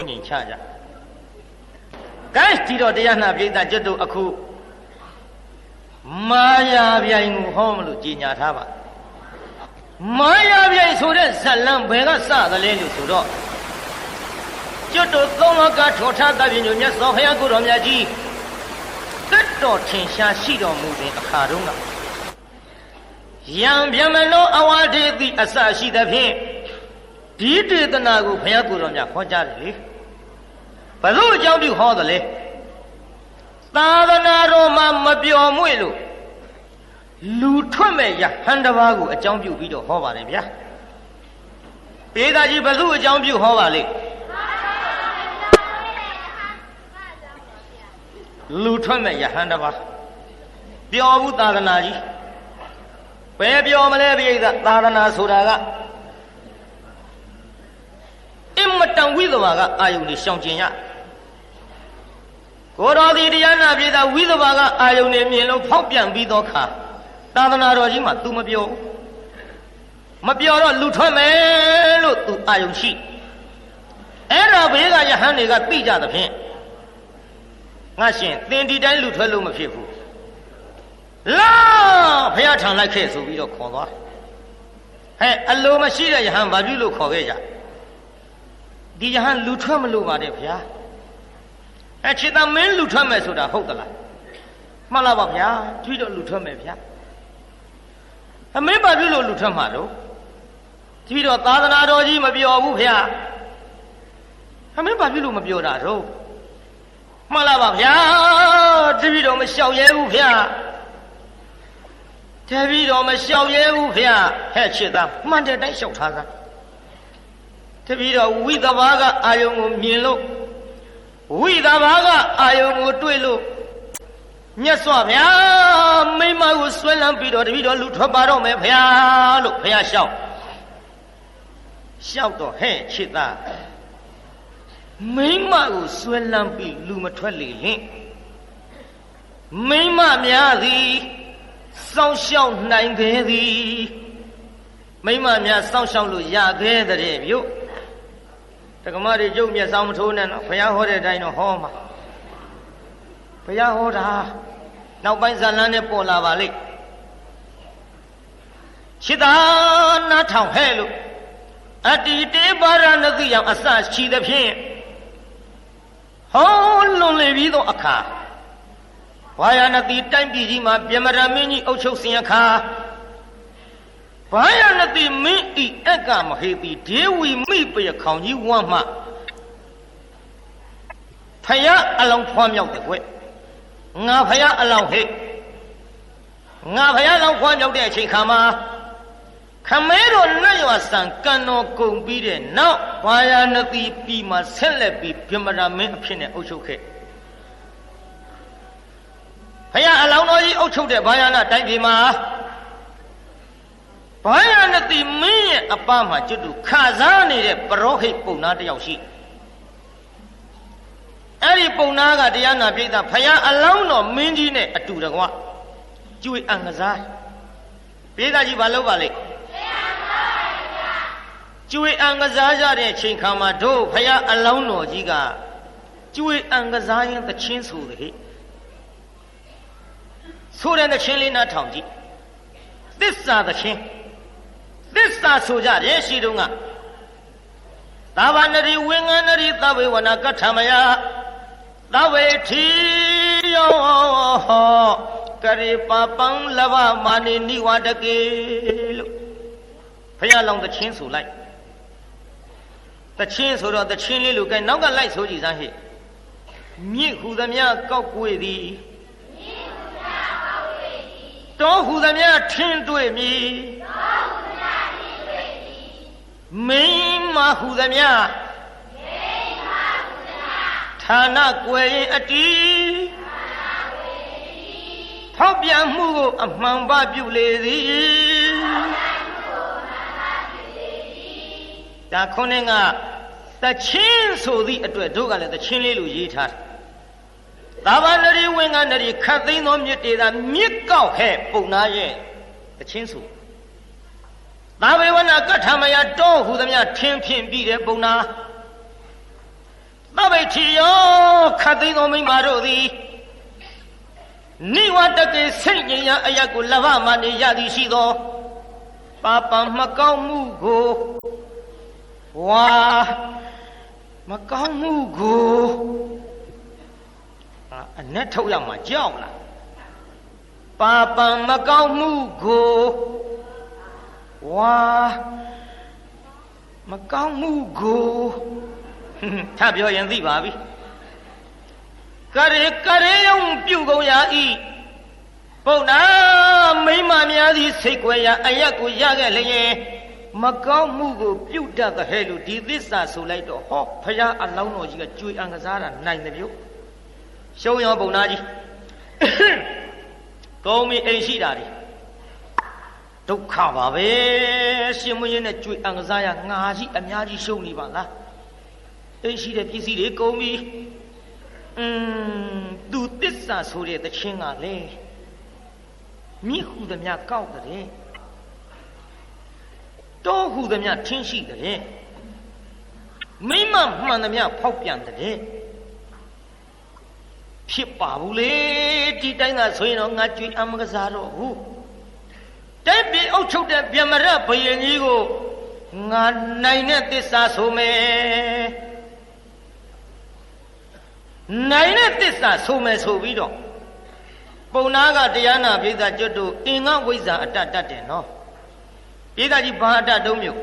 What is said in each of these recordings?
ငြိမ်ချကြကဲဒီတော့တရားနာပိဋကကျွတ်တို့အခုမာယာပြိုင်ကိုဟောမလို့ကြီးညာထားပါမာယာပြိုင်ဆိုတဲ့ဇလံဘယ်ကစသလဲလို့ဆိုတော့ကျွတ်တို့သုံးလောကထောထားတတ်ပြညိုမြတ်စွာဘုရားကိုတော်မြတ်ကြီးတက်တော်ထင်ရှားရှိတော်မူတဲ့အခါတုန်းကယံဗျမနောအဝါဒေတိအစရှိသဖြင့်ဒီဒေသနာကိုဘုရားကိုတော်မြတ်ဟောကြားတယ်လေဘယ်လိုအကြောင်းပြုဟောသလဲသာသနာတော်မှာမပျော်မွေ့လို့လူထွက်မဲ့ယဟန်တစ်ပါးကိုအကြောင်းပြုပြီးတော့ဟောပါတယ်ဗျာပေသာကြီးဘယ်လိုအကြောင်းပြုဟောပါလိမ့်လူထွက်မဲ့ယဟန်တစ်ပါးပျော်ဘူးသာသနာကြီးဘယ်ပျော်မလဲပိဋကသာသနာဆိုတာကအင်မတန်ဝိသဘာကအာယုန်ကိုရှောင်ကျင်ရကိုတော်ဒီတရားနာပိဋကဝိသဘာကအာယုန်နဲ့မြင်လို့ဖောက်ပြန်ပြီးတော့ခါသာသနာတော်ကြီးမှာ तू မပြောတော့လူထွက်မယ်လို့ तू အာယုန်ရှိအဲ့ဒါဘေးကယဟန်တွေကသိကြသဖြင့်ငါရှင်သင်ဒီတိုင်းလူထွက်လို့မဖြစ်ဘူးလာဘုရားထံလိုက်ခဲ့ဆိုပြီးတော့ခေါ်သွားဟဲ့အလိုမရှိတဲ့ယဟန်ဘာပြုလို့ခေါ်ခဲ့ကြဒီယဟန်လူထွက်မလို့ပါတဲ့ဗျာအဲ့ချစ်သမင်းလူထွက်မယ်ဆိုတာဟုတ်သလားမှန်လားပါဗျာကြည့်တော့လူထွက်မယ်ဗျာအမင်းဘာပြုလို့လူထွက်မှာတော့ကြည့်တော့သာသနာတော်ကြီးမပြောဘူးဗျာအမင်းဘာပြုလို့မပြောတာတော့မှန်လားပါဗျာတပည့်တော်မလျှောက်ရဲဘူးဗျာတပည့်တော်မလျှောက်ရဲဘူးဗျာဟဲ့ချစ်သားမှန်တဲ့တိုင်းလျှောက်ထားသားတပည့်တော်ဝိသဘာကအာယုံကိုမြင်လို့ဝိသဘာကအာယုံကိုတွေ့လို့မြတ်စွာဘုရားမိမကိုဆွဲလန်းပြီးတော့တပည့်တော်လူထွက်ပါတော့မယ်ဗျာလို့ဘုရားလျှောက်တော့ဟဲ့ချစ်သားမိမကိုဆွဲလန်းပြီးလူမထွက်လေလင့်မိမများသည်စောင့်ရှောက်နိုင်ခဲ့သည်မိမများစောင့်ရှောက်လို့ရခဲ့တဲ့ပြုတ်တက္ကမတွေကျုပ်မျက်စောင်းမထိုးနဲ့နော်ဘုရားဟောတဲ့အတိုင်းတော့ဟောမှာဘုရားဟောတာနောက်ပိုင်းဇာလန်းနဲ့ပေါ်လာပါလိမ့်ချစ်သာနားထောင်ဟဲ့လို့အတ္တိတေပါရဏတိယံအစရှိသဖြင့်ဟောလွန်လေပြီးသောအခါဝါယာနတိတိုင်းပြည်ကြီးမှာပြမရမင်းကြီးအုပ်ချုပ်စဉ်အခါဘာယနတိမင်းဤအက္ကမဟေတိဒေဝီမိပယခေါင်ကြီးဝမ်းမှဖယားအလောင်းဖွားမြောက်တယ်ကွငါဖယားအလောင်းဟဲ့ငါဖယားလောင်းဖွားမြောက်တဲ့အချိန်ခါမှာခမဲတော်နတ်ရွာဆံကံတော်ကုန်ပြီးတဲ့နောက်ဘာယနတိပြည်မှာဆက်လက်ပြီးပြမရမင်းအဖြစ်နဲ့အုပ်ချုပ်ခဲ့ဖယားအလောင်းတော်ကြီးအုပ်ချုပ်တဲ့ဘာယနာတိုင်းပြည်မှာဘာယနတိမင်းရဲ့အပမှာကျွတ်တူခစားနေတဲ့ပရောဟိတ်ပုံနာတယောက်ရှိအဲ့ဒီပုံနာကတရားနာပိဋကဖယားအလောင်းတော်မင်းကြီးနဲ့အတူတကွကျွေးအံကစားပိဋကကြီးဘာလုပ်ပါလဲကျွေးအံကစားကြတဲ့ချိန်ခါမှာတို့ဖယားအလောင်းတော်ကြီးကကျွေးအံကစားရင်သချင်းဆိုတယ်ဟဲ့ဆိုတဲ့သချင်းလေးနားထောင်ကြည့်သစ္စာသချင်းသစ္စာဆိုကြတယ်ရှိတုန်းကသာဝနရီဝင်္ဂနရီသဝေဝနာကထမယသဝေထီယောကရိပပံလဘမာနိနိဝတကေလို့ဘုရားလောင်းသချင်းဆိုလိုက်သချင်းဆိုတော့သချင်းလေးလို့ကဲနောက်ကလိုက်ဆိုကြည့်စမ်းဟဲ့မြင့်ဟူသမျှကောက်ကွေသည်တောဟူသမျှထင်းတွေ့မည်မိန်းမဟူသမျှဌာနကွယ်ရင်အတီးထောက်ပြန်မှုကိုအမှန်ပါပြုလေသည်ဒါခုနကသချင်းဆိုသည့်အတွက်တို့ကလည်းသချင်းလေးလိုရေးထားတယ်သာဝနရီဝင်္ဂနရီခတ်သိမ်းသောမြစ်တေသာမြစ်ကောက်ဟဲ့ပုံနာရဲ့သချင်းဆိုသာဝေဝနာကထမယတောဟူသမျှထင်းဖြင့်ပြီးတဲ့ပုံနာ ဘိတ်ချီယောခတ်သိမ်းသောမိမတို့သည်နိဝတကေစိတ်ငြိမ်ရာအရက်ကိုလဘမှနေရသည်ရှိသောပါပမကောင်းမှုကိုဝါမကောင်းမှုကိုအနဲ့ထုတ်ရမှာကြောက်လားပါပမကောင်းမှုကိုဝါမကောင်းမှုကိုထပ်ပြောရင်သိပါပြီကရေယုံပြုကုန်ရာဤဘုရားမိမများသည်စိတ်ွယ်ရာအရက်ကိုရခဲ့လျင်မကောင်းမှုကိုပြုတ်တတ်တဲ့ဟဲ့လို့ဒီသစ္စာဆိုလိုက်တော့ဟောဖရာအလောင်းတော်ကြီးကကြွေအံကစားတာနိုင်တယ်ပြုတ်ရှုံးရောဘုရားကြီးကောင်းပြီအိမ်ရှိတာဒီဒုက္ခပါပဲရှင်မင်းနဲ့ကြွေအံကစားရငါကြီးအများကြီးရှုံးနေပါလားအိမ်ရှိတဲ့ပစ္စည်းတွေကုန်ပြီသူသစ္စာဆိုတဲ့တခြင်းကလေမိဟုသမျှကောက်တဲ့တောဟုသမျှထင်းရှိတဲ့မိမမှန်သမျှဖောက်ပြန်တဲ့ဖြစ်ပါဘူးလေဒီတိုင်းသာဆိုရင်တော့ငါကြွေအံမကစားတော့ဘူးတဲ့ပြေအုပ်ချုပ်တဲ့ဗျမရဘယင်ကြီးကိုငါနိုင်တဲ့သစ္စာဆိုမယ်နိုင်တဲ့သစ္စာဆိုမယ်ဆိုပြီးတော့ပုံနာကတရားနာပိဋကကျွတ်တို့အင်္ဂဝိဇ္ဇာအတ္တတတ်တယ်နော်ပိဋကကြီးဘာအတ္တတုံးမြို့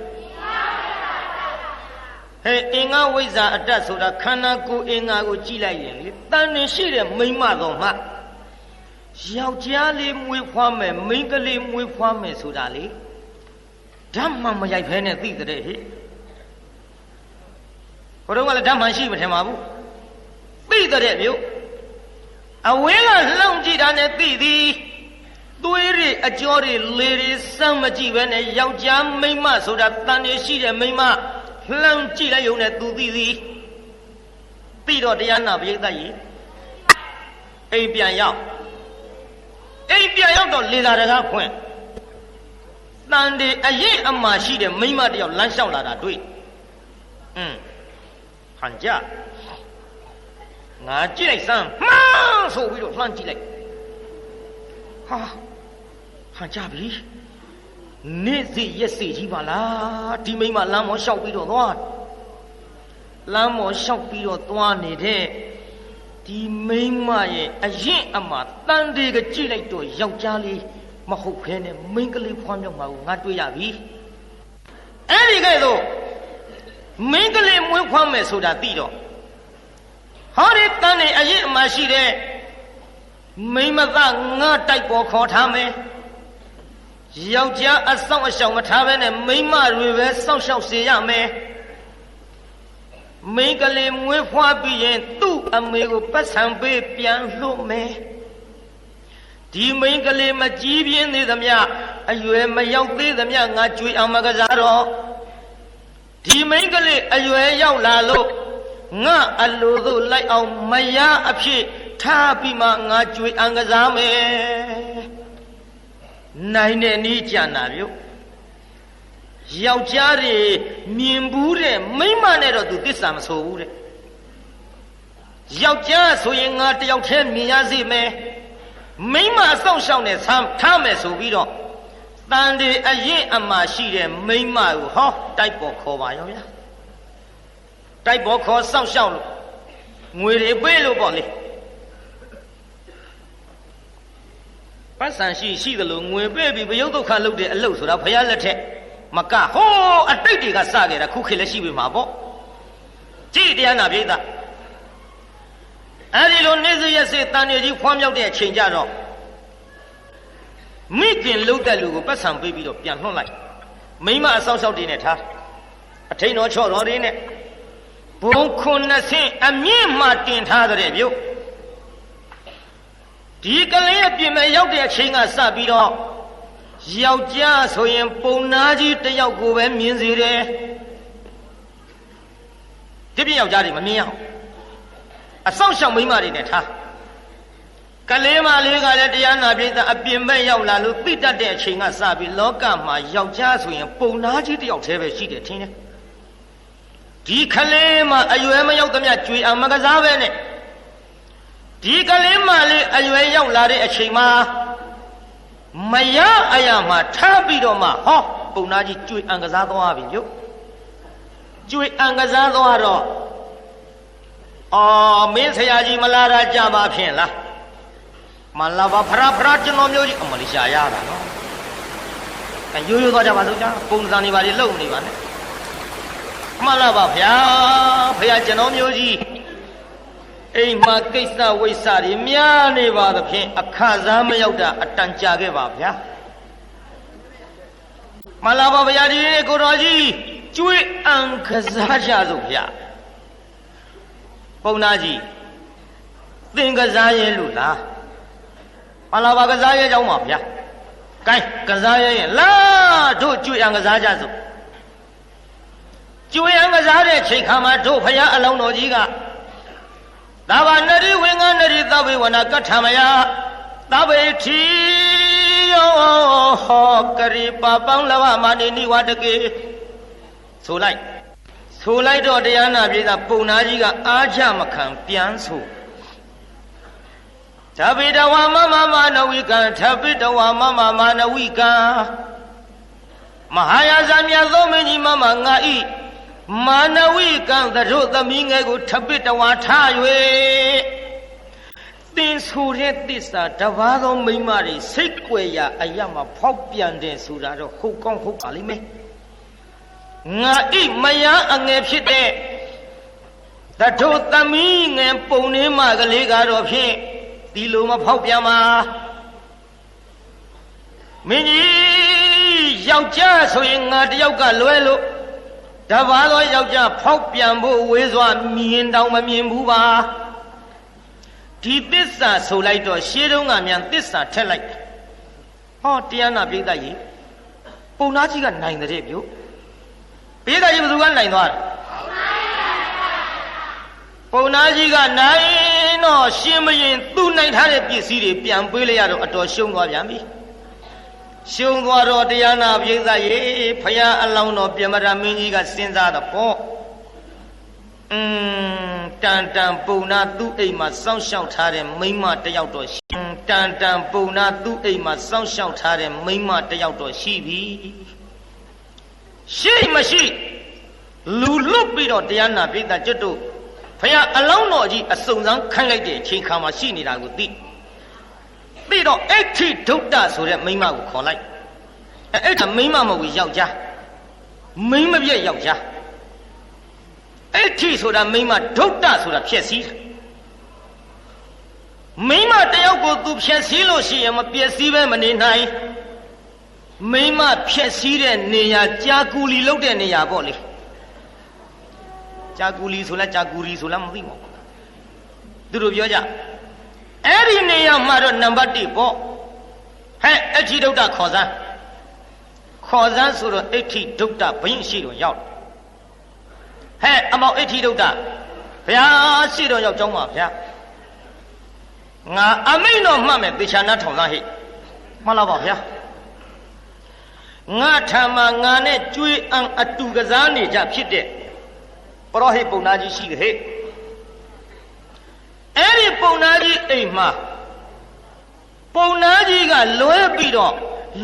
ဟဲ့အင်္ဂဝိဇ္ဇာအတ္တဆိုတာခန္ဓာကိုယ်အင်္ဂါကိုကြည့်လိုက်ရင်လေတန်နေရှိတဲ့မိမတော်မှယောက်ျားလေးမွေးဖွားမယ်မိန်းကလေးမွေးဖွားမယ်ဆိုတာလေဓမ္မမရိုက်ဖဲနဲ့သိတဲ့ဟဲ့ဘုရားကလည်းဓမ္မရှိမထင်ပါဘူးသိတဲ့မြို့အဝင်းကလှောင်ကြည့်တာနဲ့သိသည်သွေးတွေအကြောတွေလေတွေစမ်းမကြည့်ပဲနဲ့ယောက်ျားမိန်းမဆိုတာတန်နေရှိတဲ့မိန်းမလှောင်ကြည့်လိုက်ရုံနဲ့သူသိသည်သိတော့တရားနာပရိသတ်ကြီးအိမ်ပြန်ရောက်တော့လေသာတကားဖွင့်တန်တွေအရင်အမှရှိတဲ့မိန်းမတယောက်လမ်းလျှောက်လာတာတွေ့ဟန်ကြငါကြည့်လိုက်စမ်းမှန်းဆိုပြီးတော့လှမ်းကြည့်လိုက်ဟာဟန်ကြပြီနေ့စီရက်စီကြီးပါလားဒီမိန်းမလမ်းမောလျှောက်ပြီးတော့သွားနေတဲ့ဒီမိန်းမရဲ့အရင်အမှတန်တွေကကြည့်လိုက်တော့ယောက်ျားလေးမဟုတ်ခဲနဲ့မိန်းကလေးဖွားမြောက်မှာကိုငါတွေ့ရပြီအဲ့ဒီကဲတော့မိန်းကလေးမွေးဖွားမယ်ဆိုတာသိတော့ဟောဒီတန်တွေအရင်အမှရှိတဲ့မိန်းမသားငါတိုက်ပေါ်ခေါ်ထားမယ်ယောက်ျားအဆောင်အရှောင်မထားဘဲနဲ့မိန်းမတွေပဲစောင့်ရှောက်စေရမယ်မိန်းကလေးမွေးဖွားပြီးရင်သူ့အမေကိုပတ်စံပေးပြန်လွှတ်မယ်ဒီမိန်းကလေးမကြီးပြင်းသေးသမျှအရွယ်မရောက်သေးသမျှငါကြွေအောင်မကစားတော့ဒီမိန်းကလေးအရွယ်ရောက်လာလို့ငါအလိုသို့လိုက်အောင်မရအဖြစ်ထားပြီးမှငါကြွေအံကစားမယ်နိုင်တဲ့နည်းကြံတာပြုယောက်ျားတွေမြင်ဘူးတဲ့မိန်းမနဲ့တော့သူသစ္စာမဆိုဘူးတဲ့ယောက်ျားဆိုရင်ငါတယောက်တည်းမြင်ရစေမယ်မိန်းမအဆောင်ရှောက်နဲ့ထားမယ်ဆိုပြီးတော့တန်တွေအရင်အမှရှိတဲ့မိန်းမကိုဟောတိုက်ပေါ်ခေါ်ပါရောဗျာတိုက်ပေါ်ခေါ်စောင့်ရှောက်လို့ငွေတွေပေးလို့ပေါ့လေပတ်စံရှိတယ်လို့ငွေပေးပြီးဘယုတ်ဒုက္ခလုပ်တဲ့အလုပ်ဆိုတာဘုရားလက်ထက်မကဟောအတိတ်တွေကစခဲ့တာခုခေတ်လည်းရှိပြီမှာပေါ့ကြည့်တရားနာပိဋကအဲဒီလိုနေစရက်စေတန်ရကြီးဖွားမြောက်တဲ့အချိန်ကြတော့မိခင်လှုပ်တဲ့လူကိုပတ်စံပေးပြီးတော့ပြန်လွှတ်လိုက်မိမအဆောင်ရှောက်တွေနဲ့ထားအထိန်တော်ချော့တော်တွေနဲ့ဘုံခုနှစ်ဆင့်အမြင့်မှတင်ထားတဲ့ပြုတ်ဒီကလေးရဲ့ပြင်မဲ့ရောက်တဲ့အချိန်ကစပြီးတော့ယောက်ျားဆိုရင်ပုံနာကြီးတယောက်ကိုပဲမြင်စေတယ်ဒီပြင်ယောက်ျားတွေမမြင်ရအောင်အဆောင်ရှောက်မိန်းမတွေနဲ့ထားကလေးမလေးကလည်းတရားနာပိဋကအပြင်မဲ့ရောက်လာလို့သိတတ်တဲ့အချိန်ကစပြီးလောကမှာယောက်ျားဆိုရင်ပုံနာကြီးတယောက်တည်းပဲရှိတယ်ထင်တယ် ဒီခလေးမအရွယ်မရောက်သမျှကြွေအောင်မကစားပဲနဲ့ဒီကလေးမလေးအရွယ်ရောက်လာတဲ့အချိန်မှာမရအရာမှာထားပြီးတော့မှဟောပုံနာကြီးကြွေအံကစားသွားပြီမြို့ကြွေအံကစားသွားတော့အော်မင်းဆရာကြီးမလာတာကြပါဖြင့်လားမလာပါဖရာကျွန်တော်မျိုးကြီးအမလေးရှာရတာနော်ရိုးသွားကြပါစို့ကြာပုံစံနေပါလေလုံနေပါနဲ့မလာပါဗျာဖရာကျွန်တော်မျိုးကြီးအိမ်မှာကိစ္စဝိစ္စတွေများနေပါသဖြင့်အခစားမရောက်တာအတန်ကြာခဲ့ပါဗျာမလာပါဗျာဒီကိုတော်ကြီးကျွေးအံကစားကြစို့ဗျာပုံနာကြီးသင်ကစားရဲလို့လားမလာပါကစားရဲကြောင်းပါဗျာကဲကစားရဲရင်လာတို့ကျွေးအံကစားကြစို့ကျွေးအံကစားတဲ့ချိန်ခါမှာတို့ဖရာအလောင်းတော်ကြီးကသာဝနရိဝင်္ဂနရိသဗ္ဗေဝနာကထမယသဗ္ဗေတိယောဟောကရိပပောင်းလဝမာနိနိဝတကေဆိုလိုက်တော့တရားနာပြေသာပုံနာကြီးကအားချမခံပြန်ဆိုသဗ္ဗေတဝမမမနဝိကံသဗ္ဗေတဝမမမနဝိကံမဟာယာဇမြတ်သောမင်းကြီးမမငါဤမာနဝိကံသတို့သမီးငယ်ကိုထပိတဝါထား၍သင်ဆိုတဲ့သစ္စာတပါးသောမိန်းမတွေစိတ်ကြွယ်ရာအရာမှာဖောက်ပြန်တယ်ဆိုတာတော့ဟုတ်ကောင်းဟုတ်ပါလိမ့်မယ်ငါဤမယားအငယ်ဖြစ်တဲ့သတို့သမီးငယ်ပုံနေမကလေးကတော့ဖြင့်ဒီလိုမဖောက်ပြန်ပါမင်းကြီးယောက်ျားဆိုရင်ငါတယောက်ကလွဲလို့တပါးသောယောက်ျားဖောက်ပြန်ဖို့ဝေးစွာမြင်တောင်မမြင်ဘူးပါဒီသစ္စာဆိုလိုက်တော့ရှေးတုန်းကမြန်သစ္စာထက်လိုက်ဟောတရားနာပိဋကကြီးပုံနာကြီးကနိုင်တဲ့ပြုပိဋကကြီးဘယ်သူကနိုင်သွားလဲပုံနာကြီးကနိုင်တော့ရှင်းမရင်သူ့နိုင်ထားတဲ့ပစ္စည်းတွေပြန်ပေးလိုက်ရတော့အတော်ရှုံးသွားပြန်ပြီရှုံးသွားတော့တရားနာပိဋကကြီးဖရာအလောင်းတော်ပြမရမင်းကြီးကစဉ်းစားတော့ပေါ့တန်ပုံနာသူ့အိမ်မှာစောင့်ရှောက်ထားတဲ့မိန်းမတယောက်တော့ရှိတန်ပုံနာသူ့အိမ်မှာစောင့်ရှောက်ထားတဲ့မိန်းမတယောက်တော့ရှိပြီရှိမရှိလူလွတ်ပြီးတော့တရားနာပိဋကကျွတ်တို့ဖရာအလောင်းတော်ကြီးအစုံစမ်းခိုင်းလိုက်တဲ့အချိန်ခါမှာရှိနေတာကိုသိပြီးတော့အဋ္ဌိဒုဒ္ဒဆိုတဲ့မိန်းမကိုခေါ်လိုက်အဲ့ဒါမိန်းမမဟုတ်ဘူးယောက်ျားမိန်းမပြည့်ယောက်ျားအဋ္ဌိဆိုတာမိန်းမဒုဒ္ဒဆိုတာဖြည့်စည်းမိန်းမတယောက်ကိုသူဖြည့်စည်းလို့ရှိရင်မပြည့်စည်ပဲမနေနိုင်မိန်းမဖြည့်စည်းတဲ့နေရာကြာကူလီလောက်တဲ့နေရာပေါ့လေကြာကူလီဆိုလားကြာကူရီဆိုလားမသိပါဘူးသူတို့ပြောကြအဲ့ဒီနေရာမှာတော့နံပါတ်1ပေါ့ဟဲ့အဋ္ဌိဒုဒ္ဒခေါ်စမ်းဆိုတော့အဋ္ဌိဒုဒ္ဒဘိန်းရှိတော့ရောက်ဟဲ့အမောင်အဋ္ဌိဒုဒ္ဒဘုရားရှိတော့ရောက်ကြောင်းပါဗျာငါအမိန့်တော်မှတ်မယ်သေချာနာထောင်သားဟိမှတ်လားပါဗျာငါထမငါနဲ့ကျွေးအံအတူကစားနေကြဖြစ်တဲ့ပရောဟိတ်ပုံနာကြီးရှိတယ်ဟဲ့အဲ့ဒီပုံနာကြီးအိမ်မှာပုံနာကြီးကလွဲပြီးတော့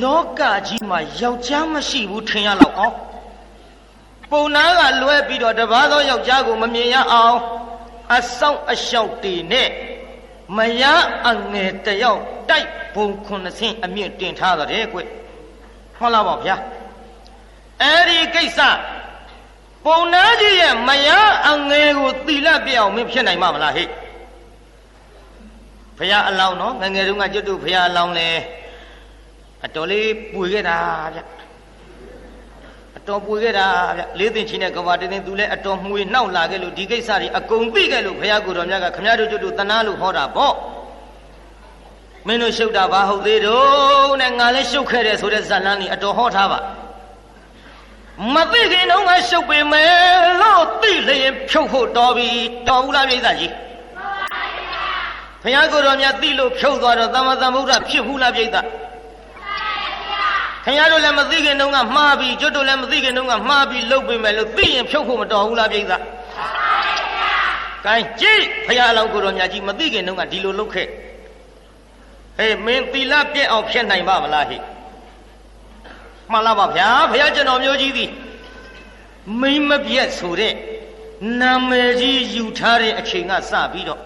လောကကြီးမှာယောက်ျားမရှိဘူးထင်ရလောက်အောင်ပုံနာကလွဲပြီးတော့တပါးသောယောက်ျားကိုမမြင်ရအောင်အဆောင်အရှောက်တေနဲ့မယားအငယ်တယောက်တိုက်ဘုံ9ဆင့်အမြင့်တင်ထားတဲ့ကွဟုတ်လားပါဗျာအဲ့ဒီကိစ္စပုံနာကြီးရဲ့မယားအငယ်ကိုသီလပြအောင်မင်းဖြစ်နိုင်မှာမလားဟဲ့ဖရာအလောင်းနော်ငငယ်တုန်းကကျွတ်တို့ဖရာအလောင်းလဲအတော်လေးပွေခဲ့တာဗျအတော်ပွေခဲ့တာဗျလေးသိချင်းနဲ့ကဘာတင်းသူလဲအတော်မှွေနှောက်လာခဲ့လို့ဒီကိစ္စတွေအကုန်သိခဲ့လို့ဖရာကိုတော်မြတ်ကခမရတို့ကျွတ်တို့တနာလို့ဟောတာပေါ့မင်းတို့ရှုပ်တာဘာဟုတ်သေးတော့နဲ့ငါလည်းရှုပ်ခဲ့တယ်ဆိုတဲ့ဇာတ်လမ်းကြီးအတော်ဟောထားပါမသိခင်တော့ငါရှုပ်ပေမယ်လို့သိလျင်ဖြုတ်ဖို့တော်ပြီတော်ဘူးလားပြိဿကြီးဘုရားကိုယ်တော်မြတ်သိလို့ဖြုတ်သွားတော့သမ္မာသမ္ဗုဒ္ဓဖြစ်ဘူးလားပြိဿခ ခင်ဗျားတို့လည်းမသိခင်တုန်းကမှားပြီးကျွတ်တို့လည်းမသိခင်တုန်းကမှားပြီးလှုပ်ပေးမယ်လို့သိရင်ဖြုတ်ဖို့မတော်ဘူးလားပြိဿကိုင်းကြည့်ဖရာလောင်းကိုတော်မြတ်ကြီးမသိခင်တုန်းကဒီလိုလှုပ်ခဲ့ဟေးမင်းသီလပြည့်အောင်ဖြစ်နိုင်ပါမလားဟိမှန်လားပါဗျာဖရာကျွန်တော်မျိုးကြီးသည်မိမပြည့်ဆိုတဲ့နာမည်ကြီးယူထားတဲ့အချိန်ကစပြီးတော့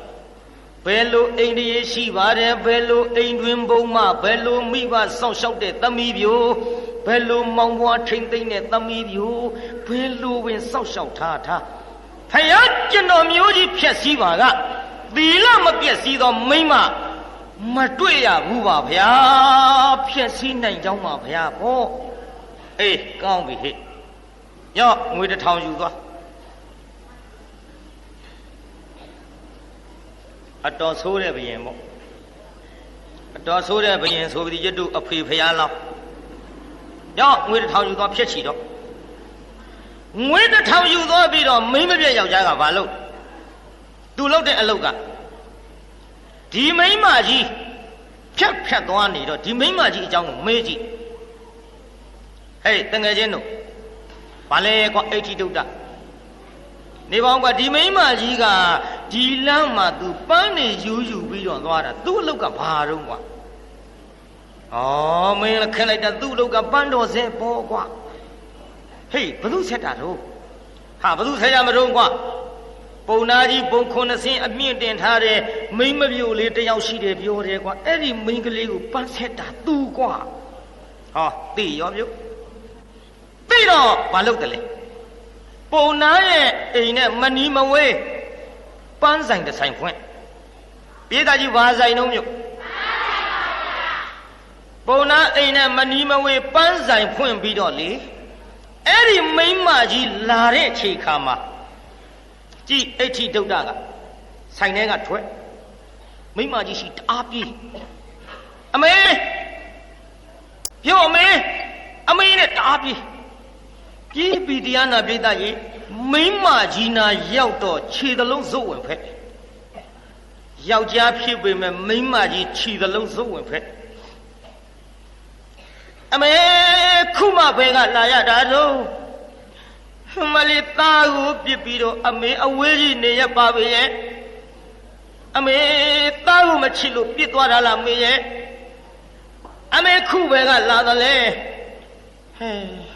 ဘယ်လိုအိန္ဒိယရှိပါတယ်ဘယ်လိုအိမ်တွင်ဘုံမဘယ်လိုမိဘစောင့်ရှောက်တဲ့သမီးပြိုဘယ်လိုမောင်ဘွားထိမ့်သိမ့်တဲ့သမီးပြိုဘယ်လိုဝင်စောင့်ရှောက်ထားဖယားကျွန်တော်မျိုးကြီးဖြက်စီးပါကသီလမပြည့်စည်သောမိမမတွေ့ရဘူးပါဗျာဖြက်စီးနိုင်ကြောင်းပါဗျာဟောအေးကောင်းပြီဟဲ့ရော့ငွေ1000ယူသွားအတော်ဆိုးတဲ့ဘယင်ပေါ့အတော်ဆိုးတဲ့ဘယင်ဆိုပြီးရတုအဖေဖျားလောက်ရော့ငွေ1000ယူသွားဖြစ်ချီတော့ငွေ1000ယူသွားပြီးတော့မိမပြည့်ယောက်ျားကဘာလုပ်သူလုပ်တဲ့အလုပ်ကဒီမိမကြီးဖြတ်သွားနေတော့ဒီမိမကြီးအကြောင်းကိုမေးကြည့်ဟေးတငယ်ချင်းတို့ဘာလဲကွာအဋ္ဌိတုဒ္ဒနေပေါင်းကဒီမိမကြီးကဒီလမ်းမှာသူပန်းနေယူပြီးတော့သွားတာသူ့အလုပ်ကဘာတော့ကွာဩမင်းလည်းခက်လိုက်တာသူ့အလုပ်ကပန်းတော်စဲပေါ်ကွာဟေးဘသူဆက်တာတော့ဟာဘသူဆက်ရမတော့ကွာပုံနာကြီးပုံ90အမြင့်တင်ထားတဲ့မိမပြိုလေးတယောက်ရှိတယ်ပြောတယ်ကွာအဲ့ဒီမိန်းကလေးကိုပန်းဆက်တာသူကွာဟောသိရောပြုတ်သိတော့မလုပ်တယ်လေပုံနာရဲ့အိမ်နဲ့မနီမဝေးပန်းဆိုင်တစ်ဆိုင်ဖွင့်ပြေးသားကြီးဘာဆိုင်တော့မြို့ပုံနာအိမ်နဲ့မနီမဝေးပန်းဆိုင်ဖွင့်ပြီးတော့လေအဲ့ဒီမိန်းမကြီးလာတဲ့အခြေခါမှာကြည်အဋ္ဌိဒုဒ္ဒကဆိုင်ထဲကထွက်မိန်းမကြီးရှိတအားပြေးအမေပြောအမေနဲ့တအားပြေးပြီးတရားနာပြိတ္တရေမိန်းမကြီးနာရောက်တော့ခြေသလုံးစုပ်ဝင်ဖက်ယောက်ျားဖြစ်ပေမဲ့မိန်းမကြီးခြေသလုံးစုပ်ဝင်ဖက်အမေခုမှဘယ်ကလာရတာတော့မလေးသားကိုပြစ်ပြီးတော့အမေအဝေးကြီးနေရပါပဲရဲ့အမေသားကိုမချစ်လို့ပြစ်သွားတာလားမေရဲ့အမေခုဘယ်ကလာသလဲဟဲ့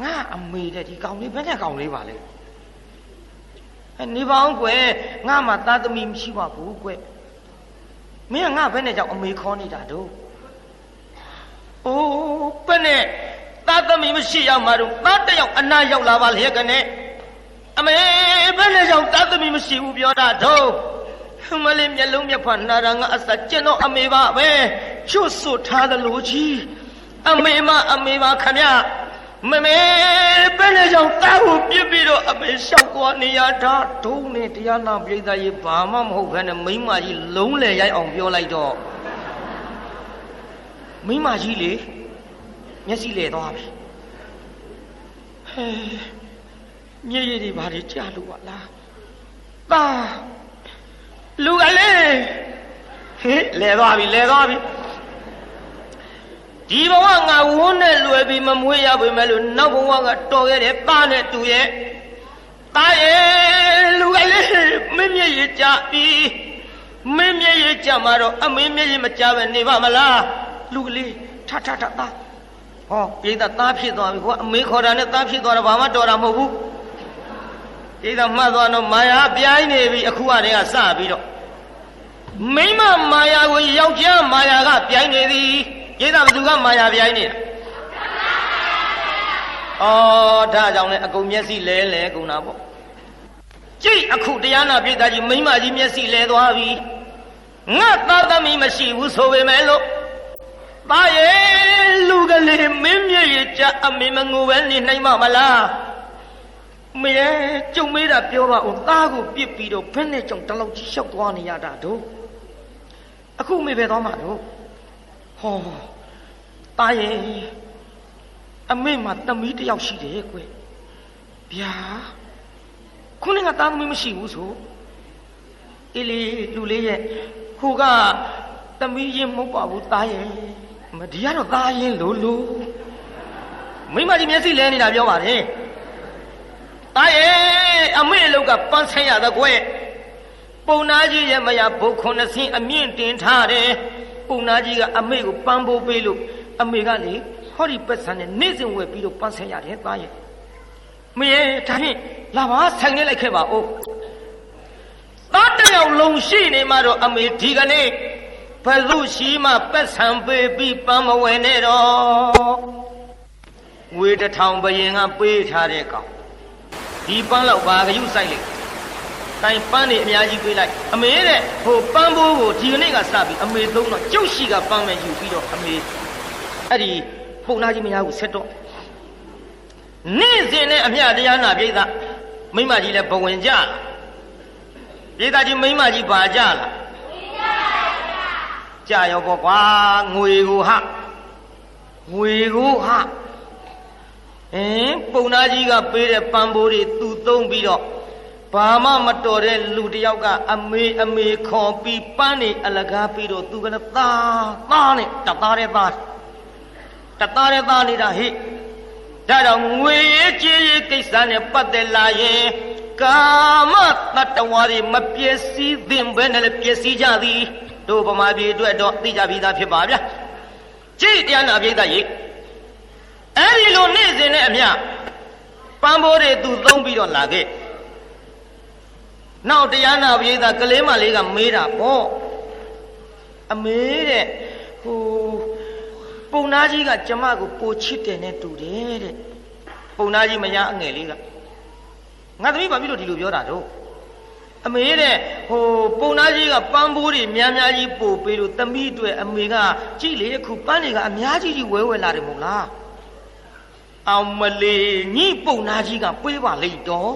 ငါအမေတဲ့ဒီကောင်လေးဘယ်နဲ့ကောင်လေးပါလဲနေပါအောင်ကွယ်ငါမှသားသမီးမရှိပါဘူးကွယ်မင်းကငါဘယ်နဲ့ကြောင့်အမေခေါ်နေတာတော့အိုးဘယ်နဲ့သားသမီးမရှိရောက်မှတော့သားတစ်ယောက်အနာရောက်လာပါလေကနေအမေဘယ်နဲ့ကြောင့်သားသမီးမရှိဘူးပြောတာတော့မလေးမျက်လုံးမျက်ဖွားနာတာငါအစကျင်တော့အမေပါပဲချွတ်ဆွထားသလိုကြီးအမေမခမရမမေဘယ်နဲ့ကြောင့်တားကိုပြစ်ပြီးတော့အမေလျှောက်သွားနေရတာဒုံနဲ့တရားနာပြိဿကြီးဘာမှမဟုတ်ဘဲနဲ့မိန်းမကြီးလုံးလေရိုက်အောင်ပြောလိုက်တော့မိန်းမကြီးလေမျက်စိလေသွားပြီဟဲမျက်ရည်တွေဘာတွေကြာလို့ပါလားတာလူကလေးဟဲလဲသွားပြီဒီဘဝငါဝန်းနဲ့လွယ်ပြီးမမွေးရပေမဲ့လို့နောက်ဘဝကတော်ခဲ့တဲ့သားနဲ့တူရဲ့သားရဲ့လူကလေးမင်းမျက်ရည်ကြပြီးမင်းမျက်ရည်ကြမှာတော့အမေမျက်ရည်မကြပဲနေပါမလားလူကလေးထသားဟောပြေးသားဖြစ်သွားပြီကွာအမေခေါ်တာနဲ့သားဖြစ်သွားတာဘာမှတော်တာမဟုတ်ဘူးပြေးသားမှတ်သွားတော့မာယာပြိုင်းနေပြီအခုကတည်းကစပြီးတော့မိမမာယာကိုယောက်ျားမာယာကပြိုင်းနေသည်ကျေးဇူးဘသူကမာယာပြိုင်းနေတာဒါကြောင့်လဲအကုန်မျက်စိလဲကုန်တာပေါ့ကြိတ်အခုတရားနာပြိတ္တာကြီးမိန်းမကြီးမျက်စိလဲသွားပြီငါသားသမီးမရှိဘူးဆိုပေမဲ့လို့သားရဲ့လူကလေးမင်းမျက်ရည်ကြအမေမငိုပဲနေနိုင်မှာမလားမေကျုံမေးတာပြောပါဦးသားကိုပြစ်ပြီးတော့ဘယ်နဲ့ကြောင့်တလောက်ကြီးလျှောက်သွားနေရတာတို့အခုမေပဲသွားမှာတို့ဟောတာရဲ့အမေမှာသမီးတယောက်ရှိတယ်ကွယ်ဗျာခုနကသားသမီးမရှိဘူးဆိုအေးလေလူလေးရဲ့ဟိုကသမီးရင်မဟုတ်ပါဘူးတာရဲ့ မဒီကတော့သားရင်လို့မိမကြီးမျက်စိလဲနေတာပြောပါတယ်သားရဲ့အမေအလောက်ကပန်းဆိုင်ရတဲ့ကွယ်ပုံနာကြီးရဲ့မယားဘုတ်ခုနှစ်ဆင်းအမြင့်တင်ထားတယ်ပုံနာကြီးကအမေကိုပန်းပိုးပေးလို့အမေကလေဟောဒီပက်ဆန်နဲ့နေ့စဉ်ဝယ်ပြီးတော့ပန်းဆိုင်ရတယ်သားရဲ့မရဲ့ဒါဖြင့်လာပါဆိုင်နေလိုက်ခဲ့ပါဦးသားတယောက်လုံးရှိနေမှတော့အမေဒီကနေ့ဘယ်သူရှိမှပက်ဆံပေးပြီးပန်းမဝယ်နဲ့တော့ငွေ1000ဘယင်ကပေးထားတဲ့ကောင်ဒီပန်းလောက်ပါဂရုစိုက်လိုက်တိုင်ပန်းနေအများကြီးပေးလိုက်အမေတဲ့ဟိုပန်းဘိုးကိုဒီကနေ့ကစပြီးအမေသုံးတော့ကျုပ်ရှိကပန်းမဲ့ယူပြီးတော့အမေအဲ့ဒီပုံနာကြီးမယားကိုဆက်တော့နေ့စဉ်နဲ့အမြတရားနာပြိဿမိမကြီးလည်းဘဝင်ကြပြိဿကြီးမိမကြီးပါကြလားကြရောပေါ့ကွာငွေကိုဟာပုံနာကြီးကပေးတဲ့ပန်းဘိုးတွေသူသုံးပြီးတော့ဘာမှမတော်တဲ့လူတယောက်ကအမေခေါ်ပြီးပန်းနေအလကားပြီးတော့သူကလည်းသားနဲ့တသားတဲ့သားနေတာဟိဒါတော့ငွေရေးကြေးရေးကိစ္စနဲ့ပတ်သက်လာရင်ကာမတတ္တဝါတွေမပျက်စီးသင့်ဘဲနဲ့လည်းပျက်စီးကြသည်တို့ဗမာပြည်အတွက်တော့သိကြပြီးသားဖြစ်ပါဗျာကြည်တရားနာပြည်သားကြီးအဲ့ဒီလိုနေ့စဉ်နဲ့အမျှပန်းဘိုးတွေသူသုံးပြီးတော့လာခဲ့နောက်တရားနာပြည်သားကလေးမလေးကမေးတာပေါ့အမေတဲ့ဟိုပုံနာကြီးကကျမကိုပိုချစ်တယ်နဲ့တူတယ်တဲ့ပုံနာကြီးမရအငယ်လေးကငါသမီးဘာဖြစ်လို့ဒီလိုပြောတာတော့အမေတဲ့ဟိုပုံနာကြီးကပန်းဘိုးတွေများများကြီးပို့ပေးလို့သမီးအတွက်အမေကကြည့်လေအခုပန်းတွေကအများကြီးဝဲလာတယ်မို့လားအောင်မလေးညီပုံနာကြီးကပေးပါလိမ့်တော့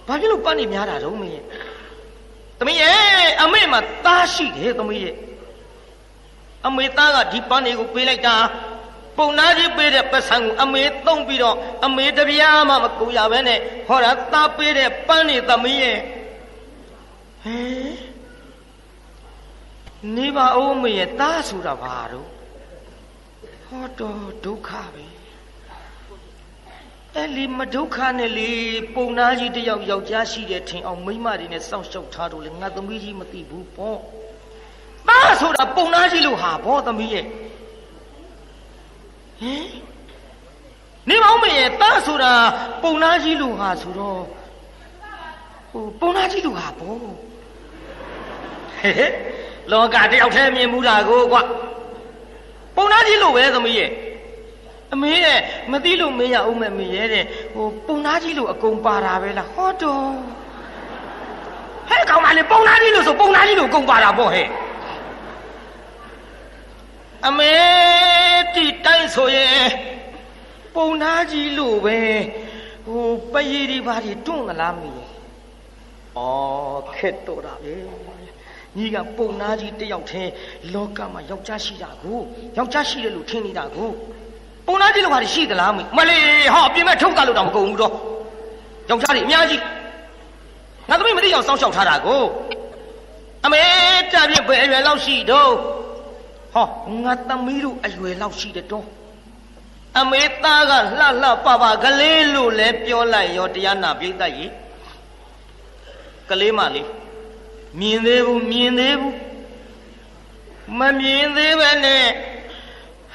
ဘာဖြစ်လို့ပန်းတွေများတာတော့မင်းရဲ့သမီးရဲ့အမေမှာသားရှိတယ်သမီးရဲ့အမေသားကဒီပန်းတွေကိုပေးလိုက်တာပုံနာကြီးပေးတဲ့ပတ်စံကိုအမေသုံးပြီးတော့အမေတပြားမှမကူရပဲနဲ့ဟောတာသားပေးတဲ့ပန်းတွေသမီးရဲ့ဟဲနေပါဦးမေရဲ့သားဆိုတာဘာတော့ဟောတော့ဒုက္ခပဲအဲ့ဒီမဒုက္ခနဲ့လေပုံနာကြီးတယောက်ယောက်ျားရှိတဲ့ထင်အောင်မိန်းမတွေနဲ့စောင့်ရှောက်ထားတော့လေငါသမီးကြီးမသိဘူးပေါ့သားဆိုတာပုံနာကြီးလို့ဟာဘောသမီးရဲ့ဟင်နေမောင်မေရဲ့သားဆိုတာပုံနာကြီးလို့ဟာဆိုတော့ဟိုပုံနာကြီးလို့ဟာဘောဟဲ့လောကတယောက်တည်းမြင်မှုတာကိုကွပုံနာကြီးလို့ပဲသမီးရဲ့အမေရဲ့မသိလို့မေးရအောင်မယ်မေရဲ့တဲ့ဟိုပုံနာကြီးလို့အကုန်ပါတာပဲလားဟောတော့ဟဲ့ကောင်မလေးပုံနာကြီးလို့ဆိုပုံနာကြီးလို့အကုန်ပါတာပေါ့ဟဲ့အမေတိတိုင်းဆိုရင်ပုံနာကြီးလို့ပဲဟိုပရီဒီဘာတွေတွန့်သလားမီးဩခက်တော့တာပဲညီကပုံနာကြီးတယောက်တည်းလောကမှာယောက်ျားရှိတာကိုယောက်ျားရှိတယ်လို့ထင်နေတာကိုပုံနာကြီးလို့ဘာတွေရှိသလားမလေးဟောပြင်မဲ့ထုတ်ကလို့တော့မကုန်ဘူးတော့ယောက်ျားတွေအများကြီးငါသမီးမသိအောင်စောင့်ရှောက်ထားတာကိုအမေတပြည့်ပဲအရွယ်လောက်ရှိတော့ဟောငါသမီးတို့အရွယ်လောက်ရှိတယ်တော့အမေသားကလှပပကလေးလို့လဲပြောလိုက်ရောတရားနာပြိတ္တကြီးကလေးမလေးမြင်သေးဘူးမမြင်သေးပဲနဲ့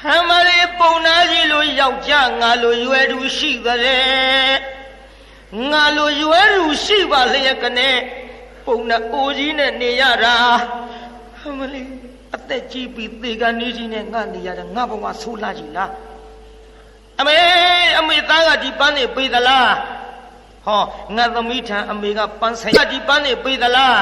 ဟမလေးပုံနာကြီးလို့ယောက်ျားငါလိုရွယ်သူရှိတဲ့ငါလိုရွယ်သူရှိပါလျက်ကနဲ့ပုံနာအိုကြီးနဲ့နေရတာဟမလေးအသက်ကြီးပြီးသေကနေကြီးနဲ့ငါနေရတာငါဘဝဆိုးလာကြီးလားအမေသားကဒီပန်းနေပေးသလားဟောငါသမီးထံအမေကပန်းဆိုင်ဒီပန်းနေပေးသလား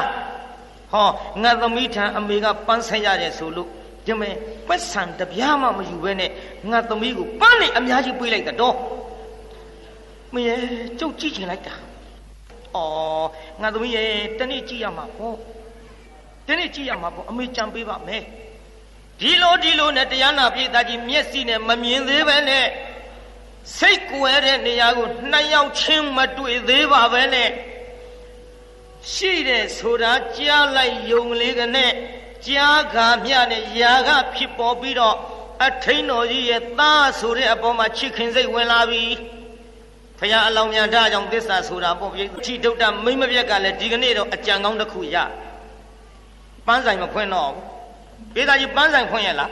ဟောငါသမီးထံအမေကပန်းဆိုင်ရတယ်ဆိုလို့ဒီမဲ့ပတ်စံတပြားမှမယူဘဲနဲ့ငါသမီးကိုပန်းနေအများကြီးပေးလိုက်တော့မင်းကျုပ်ကြည့်ချင်လိုက်တာဩငါသမီးရဲ့တနေ့ကြည့်ရမှာပေါ့အမေကြံပေးပါမယ်ဒီလိုနဲ့တရားနာပြည်သားကြီးမျက်စိနဲ့မမြင်သေးပဲနဲ့စိတ်ကွယ်တဲ့နေရာကိုနှစ်ယောက်ချင်းမတွေ့သေးပါပဲနဲ့ရှိတယ်ဆိုတာကြားလိုက်ယုံလေးကနဲ့ ကြားခါမြနဲ့ယာကဖြစ်ပေါ်ပြီးတော့အထိန်တော်ကြီးရဲ့သားဆိုတဲ့အပေါ်မှာချစ်ခင်စိတ်ဝင်လာပြီဖခင်အလောင်းများထားကြောင့်သစ္စာဆိုတာပေါ့ဗျာထိဒုဒ္ဒမိမ့်မပြက်ကလည်းဒီကနေ့တော့အကြံကောင်းတစ်ခုရပန်းဆိုင်မဖွင့်တော့ဘူးပေးသားကြီးပန်းဆိုင်ဖွင့်ရလား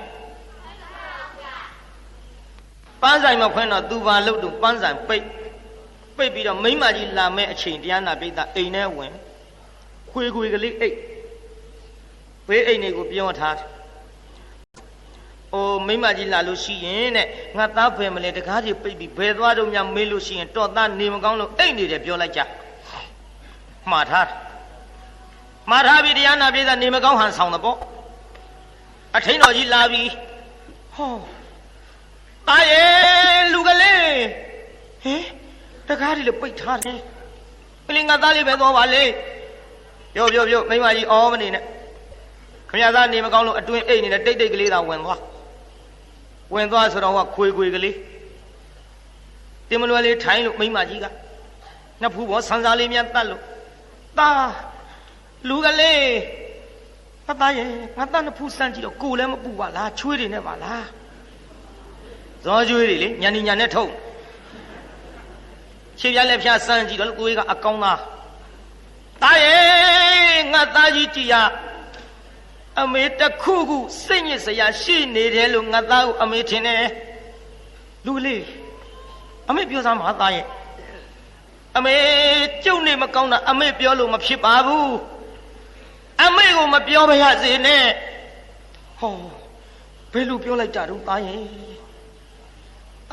ပန်းဆိုင်မဖွင့်တော့သူပါလို့တူပန်းဆိုင်ပိတ်ပြီးတော့မိမကြီးလာမဲ့အချိန်တရားနာပိတ်တာအိမ်ထဲဝင်ခွေကလေးအိတ်ဘေးအိမ်တွေကိုပြောထားတယ်။အိုမိမကြီးလာလို့ရှိရင်တဲ့ငါသားဘယ်မလဲတကားကြီးပိတ်ပြီးဘယ်သွားတော့များမေးလို့ရှိရင်တော့သားနေမကောင်းလို့အိတ်နေတယ်ပြောလိုက်ကြ။မှားထားပြီးတရားနာပိတ်တာနေမကောင်းဟန်ဆောင်တယ်ပေါ့။အထင်းတော်ကြီးလာပြီးဟောတာရဲ့လူကလေးဟင်တကားကြီးလည်းပိတ်ထားတယ်။ပလင်ငါသားလေးပဲသွားပါလေ။ပြောမိမကြီးအော်မနေနဲ့ခမရသားနေမကောင်းလို့အတွင်းအိတ်နေတဲ့တိတ်ကလေးသာဝင်သွားဆိုတော့ခွေကလေးတင်မလွယ်လေးထိုင်းလို့မိမကြီးကနှစ်ဖူးပေါ်ဆန်းစားလေးများတတ်လို့သားလူကလေးအသားရဲ့ငါသားနှစ်ဖူးစမ်းကြည့်တော့ကိုယ်လည်းမပူပါလားချွေးတွေနဲ့ပါလားဇောချွေးတွေလေညာနေညာနဲ့ထုတ်ခြေပြားလက်ဖြားစမ်းကြည့်တော့ကိုယ်ကအကောင်းသားရဲ့ငါသားကြီးကြည်ရအမေတခုခုစိတ်ညစ်စရာရှိနေတယ်လို့ငါသားကိုအမေထင်တယ်လူလေးအမေပြောစမ်းပါသားရဲ့အမေကျုပ်နေမကောင်းတာအမေပြောလို့မဖြစ်ပါဘူးအမေကိုမပြောပါရစေနဲ့ဟောဘယ်လိုပြောလိုက်ကြတော့သားရဲ့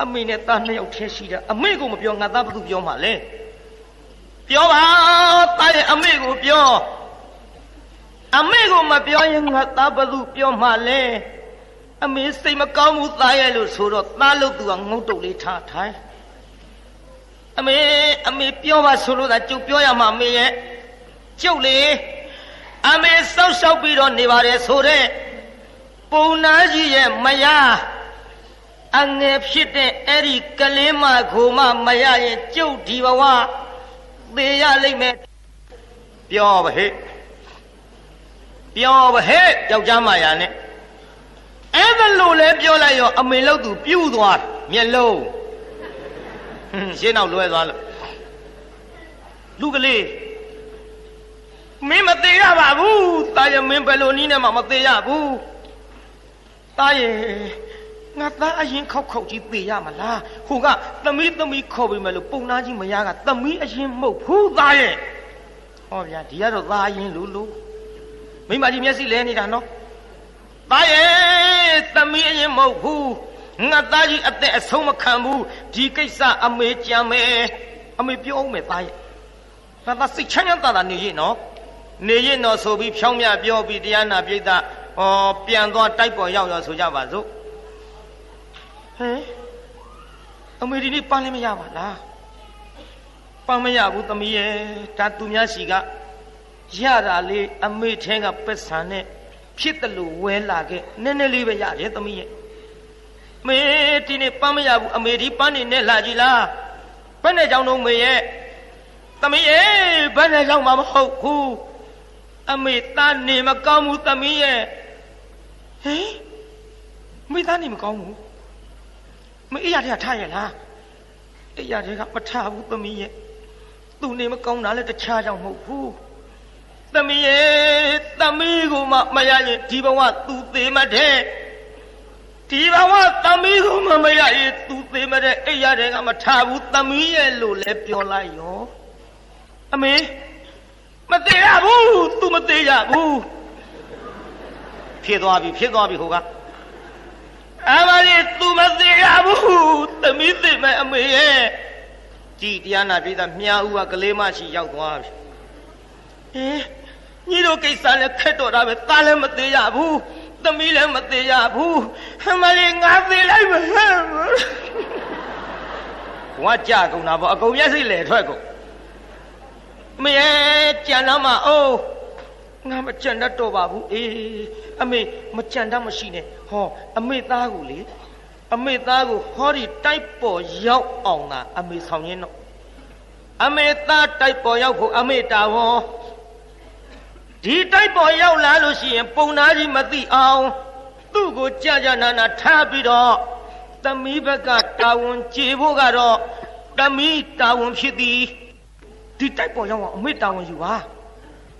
အမေနဲ့သားနှစ်ယောက်တည်းရှိတာအမေကိုမပြောငါသားဘာလို့ပြောမှာလဲပြောပါသားရဲ့အမေကိုပြောအမေကိုမပြောရင်ငါသားဘသူပြောမှလဲအမေစိတ်မကောင်းဘူးသားရဲ့လို့ဆိုတော့သားလို့သူကငုတ်တုတ်လေးထားထိုင်အမေပြောပါဆိုလို့သာကျုပ်ပြောရမှာအမေရဲ့ကျုပ်လေအမေစောက်ရှောက်ပြီးတော့နေပါတယ်ဆိုတဲ့ပုံနာကြီးရဲ့မယားအငယ်ဖြစ်တဲ့အဲ့ဒီကလေးမကိုမရရင်ကျုပ်ဒီဘဝသေရလိမ့်မယ်ပြောပါဟဲ့ယောက်ျားမယာနဲ့အဲ့ဒါလို့လဲပြောလိုက်ရောအမေလို့သူပြူးသွားမျက်လုံးရှင်းတော့လွဲသွားလို့လူကလေးမင်းမသေးရပါဘူးတာရမင်းဘယ်လိုနည်းနဲ့မှမသေးရဘူးတာရငါသားအရင်ခောက်ကြီးသေရမလားဟိုကသမီးခေါ်ပြီးမယ်လို့ပုံနာကြီးမရကသမီးအရင်မဟုတ်ဘူးသားရဲ့ဟောဗျာဒီကတော့သားအရင်လူမိမကြီးမျက်စိလဲနေတာနော်သားရဲ့သမီးအရင်မဟုတ်ဘူးငါသားကြီးအသက်အဆုံးမခံဘူးဒီကိစ္စအမေကြံမယ်အမေပြောအောင်မယ်သားရဲ့သားစိတ်ချမ်းသာနေရင်နော်ဆိုပြီးဖြောင်းမြပြောပြီးတရားနာပြိဿပြန်သွားတိုက်ပေါ်ရောက်ဆိုကြပါစို့ဟဲ့အမေဒီနေ့ပန်းလည်းမရပါလားပန်းမရဘူးသမီးရဲ့ဒါသူများစီကရတာလေအမေထဲကပက်ဆံနဲ့ဖြစ်တယ်လို့ဝဲလာခဲ့နည်းနည်းလေးပဲရတယ်သမီးရဲ့မေဒီနေ့ပန်းမရဘူးအမေဒီပန်းနေနဲ့လာကြည်လားဘယ်နဲ့ကြောင့်တော့မေရဲ့သမီးရဲ့ဘယ်နဲ့ကြောင့်မှမဟုတ်ဘူးအမေသားနေမကောင်းဘူးသမီးရဲ့ဟင်မေသားနေမကောင်းဘူးမအေးရတဲ့ထားရလားအေးရတဲ့ကမထားဘူးသမီးရဲ့သူနေမကောင်းတာလည်းတခြားကြောင့်မဟုတ်ဘူးသမီးရဲ့သမီးကိုမရရင်ဒီဘဝသူသေးမတဲ့ဒီဘဝသမီးကိုမရရင်သူသေးမတဲ့အေးရတဲ့ကမထားဘူးသမီးရဲ့လို့လည်းပြောလိုက်ရောအမေမသေးရဘူးသူမသေးရဘူးဖြစ်သွားပြီဟိုကအမလေးသူမသေးရဘူးသမီးသေးမယ်အမေရဲ့ကြည်တရားနာပြည်သားမြားဦးကကလေးမရှိရောက်သွားပြီညီတို့ကိစ္စလည်းခက်တော့တာပဲသားလည်းမသေးရဘူးသမီးလည်းမသေးရဘူးအမလေးငါသေးလိုက်မယ်ဘဝကြကုန်တာပေါ့အကုန်မျက်စိလဲထွက်ကုန်မရဲ့ကြံတော့မအိုးငါမကြံတတ်တော့ပါဘူးအမေမကြံတတ်မရှိနဲ့ဟောအမေသားကိုလေအမေသားကိုဟောဒီတိုက်ပေါ်ရောက်အောင်သာအမေဆောင်ရင်းတော့အမေသားတိုက်ပေါ်ရောက်ဖို့အမေတာဝန် ဒီတိုက်ပေါ်ရောက်လာလို့ရှိရင်ပုံနာကြီးမသိအောင်သူ့ကိုကြာကြာနာနာထားပြီးတော့သမီးဘက်ကတာဝန်ကျေဖို့ကတော့သမီးတာဝန်ဖြစ်သည်ဒီတိုက်ပေါ်ရောက်အောင်အမေတာဝန်ယူပါ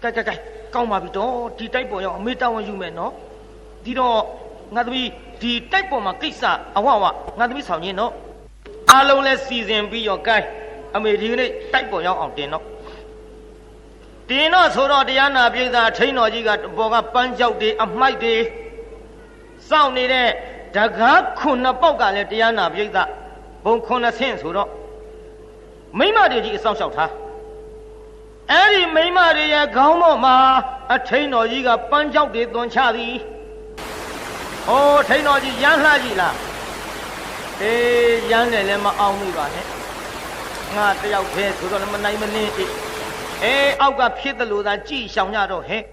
ကဲကောင်းပါပြီတော့ဒီတိုက်ပေါ်ရောက်အမေတာဝန်ယူမယ်နော်ဒီတော့ငါသမီးဒီတိုက်ပေါ်မှာကိစ္စအဝငါသမီးဆောင်ရင်နော်အားလုံးလဲစီစဉ်ပြီးရောကဲအမေဒီကနေ့တိုက်ပေါ်ရောက်အောင်တင်တော့ဆိုတော့တရားနာပြည်သားထိန်တော်ကြီးကပေါ်ကပန်းကြောက်တွေအမိုက်တွေစောင့်နေတဲ့တကားခုနှစ်ပေါက်ကလည်းတရားနာပြည်သားဘုံခုနှစ်ဆင့်ဆိုတော့မိမတွေကြီးအဆောင်လျှောက်ထားအဲ့ဒီမိမတွေရဲ့ခေါင်းပေါ်မှာအထိန်တော်ကြီးကပန်းကြောက်တွေသွန်ချသည်ဟိုထိန်တော်ကြီးရမ်းလှကြည့်လားအေးရမ်းတယ်လည်းမအောင်မိပါနဲ့ငါတယောက်တည်းဆိုတော့မနိုင်မနှင်းအေးအောက်ကဖြစ်တယ်လို့သာကြည်ရှောင်ကြတော့ဟဲ့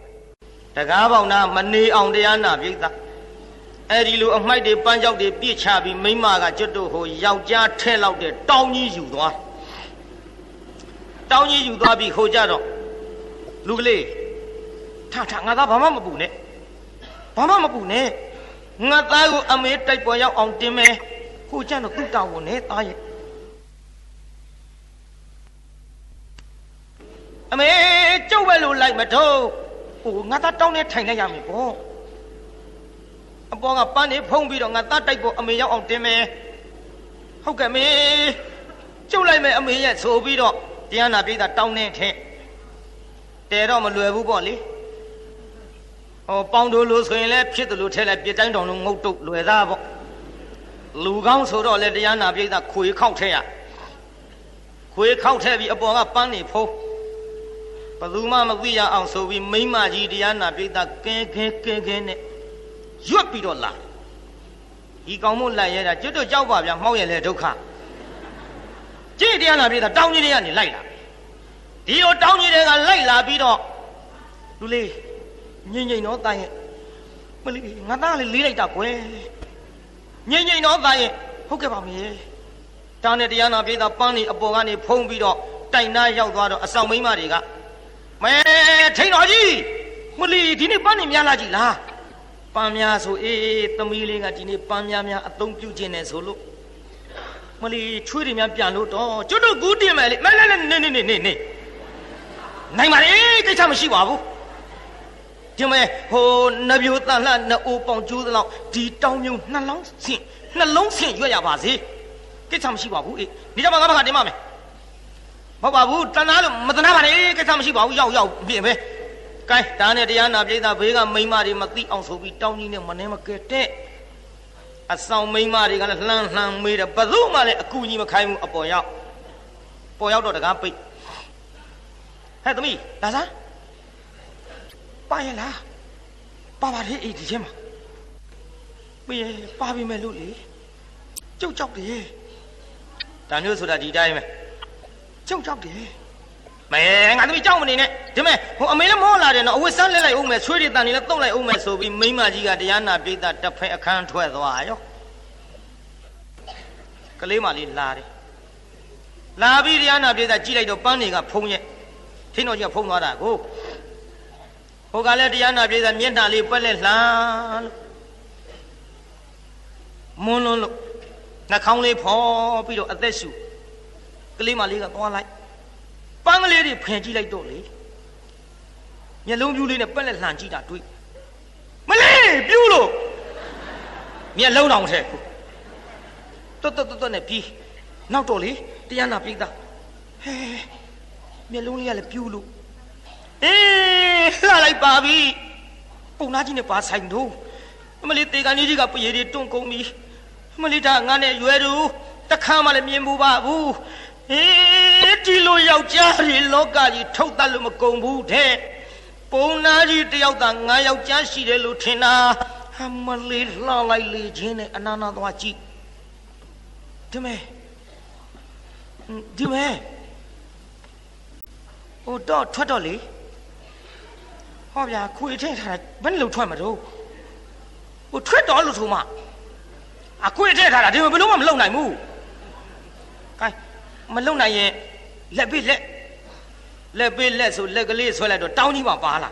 တကားပေါက်နာမနေအောင်တရားနာပြိဿအဲ့ဒီလိုအမိုက်တွေပန်းကြောက်တွေပြစ်ချပြီးမိမကကျွတ်တို့ဟိုယောက်ျားထဲလောက်တဲ့တောင်းကြီးယူသွားပြီးဟိုကြတော့လူကလေးထငါသားဘာမှမပူနဲ့ငါသားကိုအမေတိုက်ပေါ်ရောက်အောင်တင်မယ်ဟိုကြတော့သူ့တောင်းဝင်နဲ့သားရဲ့အမေကျုပ်ပဲလို့လိုက်မတော့ဟိုငါသားတောင်းနေထိုင်လိုက်ရမယ်ပေါ့အပေါ်ကပန်းနေဖုံးပြီးတော့ငါသားတိုက်ပေါ်အမေရောက်အောင်တင်မယ်ဟုတ်ကဲ့မေကျုပ်လိုက်မယ်အမေရဲ့ဆိုပြီးတော့တရားနာပြည်သားတောင်းနေထဲတဲတော့မလွယ်ဘူးပေါ့လေဟောပေါင်းတို့လို့ဆိုရင်လည်းဖြစ်တယ်လို့ထဲလိုက်ပြတိုင်းတောင်လုံးငုတ်တုတ်လွယ်သားပေါ့လူကောင်းဆိုတော့လေတရားနာပြည်သားခွေခောက်ထဲပြီးအပေါ်ကပန်းနေဖုံးဘယ်သူမှမသိရအောင်ဆိုပြီးမိမကြီးတရားနာပြည်သားကဲနဲ့ရွတ်ပြီးတော့လာဒီကောင်မို့လိုက်ရတာကျွတ်တော့ကြောက်ပါဗျာမှောက်ရလေဒုက္ခကြည့်တရားနာပြည်သားတောင်းကြီးတွေကနေလိုက်လာဒီလိုတောင်းကြီးတွေကလိုက်လာပြီးတော့လူလေးငိမ့်တော့တိုင်းရဲ့မလေးငါသားလေးလေးလိုက်တာကွယ်ငိမ့်တော့တိုင်းရဲ့ဟုတ်ကဲ့ပါမေတောင်းတဲ့တရားနာပြည်သားပန်းနေအပေါ်ကနေဖုံးပြီးတော့တိုင်နာရောက်သွားတော့အဆောင်မိမတွေကမဲထိန်တော်ကြီးမလီဒီနေ့ပန်းနေများလာကြည်လားပန်းများဆိုအေးသမီးလေးကဒီနေ့ပန်းများအသုံးပြုခြင်းနဲ့ဆိုလို့မလီချွေးတွေများပြန်လို့တော့ကျွတ်တို့ကူးတင်မယ်လေမဲနေနိုင်ပါလေကိစ္စမရှိပါဘူးဒီမဲ့ဟိုနဗျိုတန်လှနှစ်အိုးပေါင်ကျိုးသလောက်ဒီတောင်းမြုံနှလုံးဆင့်ရွက်ရပါစေကိစ္စမရှိပါဘူးအေးဒီတော့ငါဘက်ကတင်ပါမယ်ဟုတ်ပါဘူးတဏှာလို့မတဏှာပါလေကိစ္စမရှိပါဘူးရောက်ပြင်ပဲကဲဒါနဲ့တရားနာပြည်သားဘေးကမိန်းမတွေမသိအောင်ဆိုပြီးတောင်းကြီးနဲ့မနှဲမကဲတဲ့အဆောင်မိန်းမတွေကလည်းလှမ်းမေးတယ်ဘယ်သူမှလည်းအကူကြီးမခိုင်းဘူးအပေါ်ရောက်တော့တကားပိတ်ဟဲ့သမီးလာစားပါရလားပါပါလေအေးဒီချင်းမှာမေးပါပြီမဲ့လို့လေကြောက်တယ်ဒါမျိုးဆိုတာဒီတိုင်းပဲကြောက်တယ်မဲငါသမီးကြောက်မနေနဲ့ဒီမဲ့ဟိုအမေလည်းမောလာတယ်နော်အဝတ်ဆန်းလက်လိုက်အောင်မယ်ဆွေးတွေတန်နေလည်းတုံးလိုက်အောင်မယ်ဆိုပြီးမိန်းမကြီးကတရားနာပြည်သားတစ်ဖက်အခန်းထွက်သွားရောကလေးမလေးလာတယ်လာပြီးတရားနာပြည်သားကြည့်လိုက်တော့ပန်းတွေကဖုံးရဲ့ထင်းတော်ကြီးကဖုံးသွားတာကိုဟိုကလည်းတရားနာပြည်သားမျက်နှာလေးပက်လက်လှမ်းလို့မွန်းလို့နှာခေါင်းလေးဖော်ပြီးတော့အသက်ရှူကလေးမလေးကသွားလိုက်ပန်းကလေးတွေဖင်ကြည့်လိုက်တော့လေမျက်လုံးပြူးလေးနဲ့ပက်လက်လှန်ကြည့်တာတွေ့မလေးပြူးလို့မျက်လုံးတောင်ထဲတွတ်နဲ့ပြီးနောက်တော့လေတရားနာပြည်သားဟဲမျက်လုံးလေးကလည်းပြူးလို့အေးလှလိုက်ပါပြီပုံနာကြီးနဲ့ပါဆိုင်တော့အမလေးတေကန်ကြီးကပရေတွေတွန့်ကုန်ပြီအမလေးဒါငါနဲ့ရွယ်သူတခါမှလည်းမြင်ဘူးပါဘူးအေးဒီလိုယောက်ျားတွေလောကကြီးထုတ်တတ်လို့မကုန်ဘူးတဲ့ပုံနာကြီးတယောက်သာငါယောက်ျားရှိတယ်လို့ထင်တာအမလေးလှလိုက်လေခြင်းနဲ့အနာနာသွားကြည့်ဒီမဲဟိုတော့ထွက်တော့လေဟောဗျာခွေထည့်ထားတာဘယ်နဲ့လို့ထွက်မှာတော့ဟိုထွက်တော့လို့ဆိုမှအခွေထည့်ထားတာဒီဘယ်လို့မှမလုံနိုင်ဘူးကဲမလုံနိုင်ရင်လက်ပေးလက်ဆိုလက်ကလေးဆွဲလိုက်တော့တောင်းကြီးမှပါလာ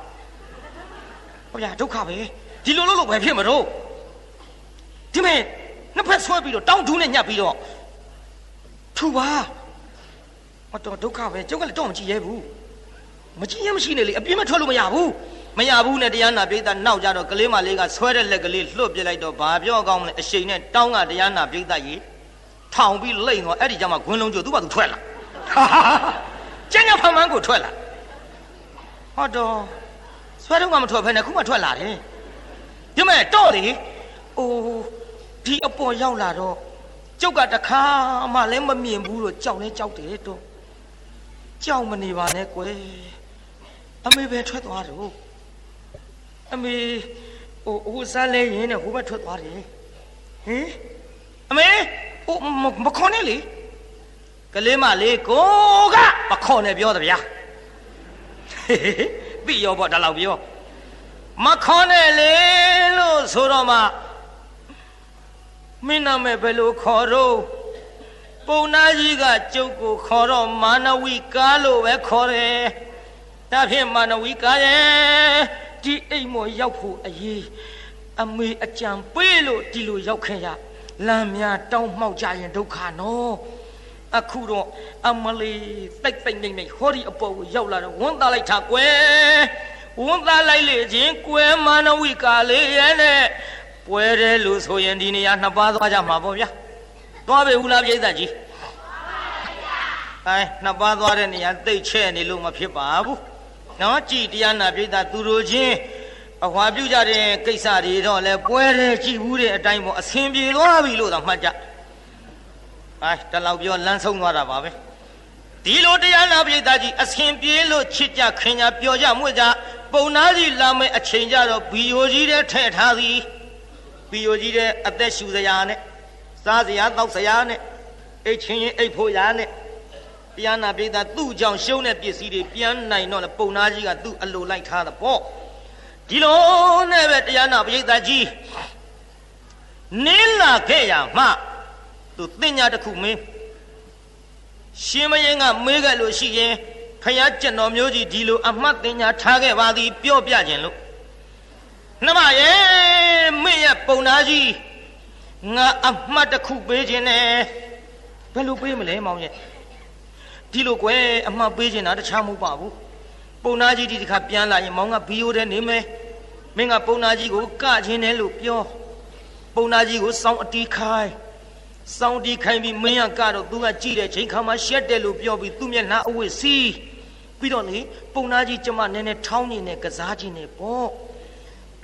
ဟုတ်ဗျာဒုက္ခပဲဒီလိုလို့ပဲဖြစ်မလို့ဒီမဲ့နှစ်ဖက်ဆွဲပြီးတော့တောင်းဒူးနဲ့ညှပ်ပြီးတော့ထူပါမတော်ဒုက္ခပဲကျုပ်ကလည်းတော့မကြည့်ရဲဘူးမကြည့်ရမရှိနေလေအပြင်းမထွက်လို့မရဘူးနဲ့တရားနာပိဋကနောက်ကြတော့ကလေးမလေးကဆွဲတဲ့လက်ကလေးလှုပ်ပြလိုက်တော့ဘာပြောကောင်းမလဲအရှိန်နဲ့တောင်းကတရားနာပိဋကကြီးထောင်ပြီးလိမ့်တော့အဲ့ဒီကျမှဂွန်းလုံးကျိုးသူ့ဘာသူထွက်လာကျန်ရဖမ်းမန်းကိုထွက်လာဟောတော့ဆွဲတော့ကမထွက်ဖဲနဲ့ခုမှထွက်လာတယ်ဒီမဲ့တော့လေအိုးဒီအပေါ်ရောက်လာတော့ကျုပ်ကတခါမှလည်းမမြင်ဘူးလို့ကြောက်လဲကြောက်တယ်တော့ကြောက်မနေပါနဲ့ကွယ်အမေပဲထွက်သွားတော့အမေဟိုစားလဲရင်နဲ့ဟိုဘက်ထွက်သွားတယ်ဟင်အမေဟိုမခေါ်နဲ့လေကလေးမလေးကိုကမခေါ်နဲ့ပြောတယ်ဗျာပြီးရောပေါ့ဒါလောက်ပြောမခေါ်နဲ့လေလို့ဆိုတော့မှမင်းနာမဲ့ဘယ်လိုခေါ်တော့ပုံနာကြီးကကျုပ်ကိုခေါ်တော့မာနဝီကားလို့ပဲခေါ်တယ်ဒါဖြင့်မာနဝီကားရဲ့ဒီအိမ်မော်ရောက်ဖို့အရေးအမေအကြံပေးလို့ဒီလိုရောက်ခင်ရလမ်းများတောင်းမှောက်ကြရင်ဒုက္ခနော်အခုတော့အမလေးတိတ်နေဟောဒီအပေါ်ကိုရောက်လာတော့ဝန်းသားလိုက်တာကွယ်ဝန်းသားလိုက်လေချင်းကွယ်မာနဝီကားလေးရဲ့နဲ့ပွဲတယ်လို့ဆိုရင်ဒီနေရာနှစ်ပါးသွားကြမှာပေါ့ဗျာသွားပြီဦးလားပြိဿကြီးနှစ်ပါးသွားတဲ့နေရာတိတ်ချဲ့နေလို့မဖြစ်ပါဘူးနော်ကြည်တရားနာပြိဿသူတို့ချင်းအဟွာပြုကြတဲ့ကိစ္စတွေတော့လဲပွဲတယ်ကြည်ဘူးတဲ့အတိုင်းပေါ့အဆင်ပြေသွားပြီလို့တော့မှတ်ကြတလောက်ပြောလမ်းဆုံးသွားတာပါပဲဒီလိုတရားနာပြိဿကြီးအဆင်ပြေလို့ချစ်ကြခင်ကြပျော်ကြမွေ့ကြပုံနာကြီးလာမဲ့အချိန်ကြတော့ဘီယိုကြီးတဲ့ထည့်ထားသည်ဘီယိုကြီးတဲ့အသက်ရှူစရာနဲ့စားစရာတောက်စရာနဲ့အိတ်ချင်းရင်အိတ်ဖို့ရာနဲ့တရားနာပိဋကသူ့ကြောင့်ရှုံးတဲ့ပစ္စည်းတွေပြန်နိုင်တော့လေပုံနာကြီးကသူ့အလိုလိုက်ထားတာပေါ့ဒီလိုနဲ့ပဲတရားနာပိဋကကြီးနင်းလာခဲ့ရမှသူတင်ညာတစ်ခုမင်းရှင်မင်းကမေးခဲ့လို့ရှိရင်ဖယားကျွန်တော်မျိုးကြီးဒီလိုအမှတ်တင်ညာထားခဲ့ပါသည်ပြောပြခြင်းလို့နှမရဲ့မင်းရဲ့ပုံနာကြီးငါအမှတ်တစ်ခုပေးခြင်းနဲ့ဘယ်လိုပေးမလဲမောင်ရဲ့ဒီလိုကွယ်အမှတ်ပေးခြင်းတာတခြားမဟုတ်ပါဘူးပုံနာကြီးဒီတစ်ခါပြန်လာရင်မောင်ကဘီယိုတဲ့နေမယ်မင်းကပုံနာကြီးကိုကခြင်းနဲ့လို့ပြောပုံနာကြီးကိုစောင်းအတီးခိုင်းပြီးမင်းကကတော့သူကကြည့်တဲ့ချိန်ခါမှာရှက်တယ်လို့ပြောပြီးသူ့မျက်နှာအဝတ်စီးပြီးတော့လေပုံနာကြီးကျမနည်းနည်းထောင်းနေနဲ့ကစားခြင်းနဲ့ပေါ့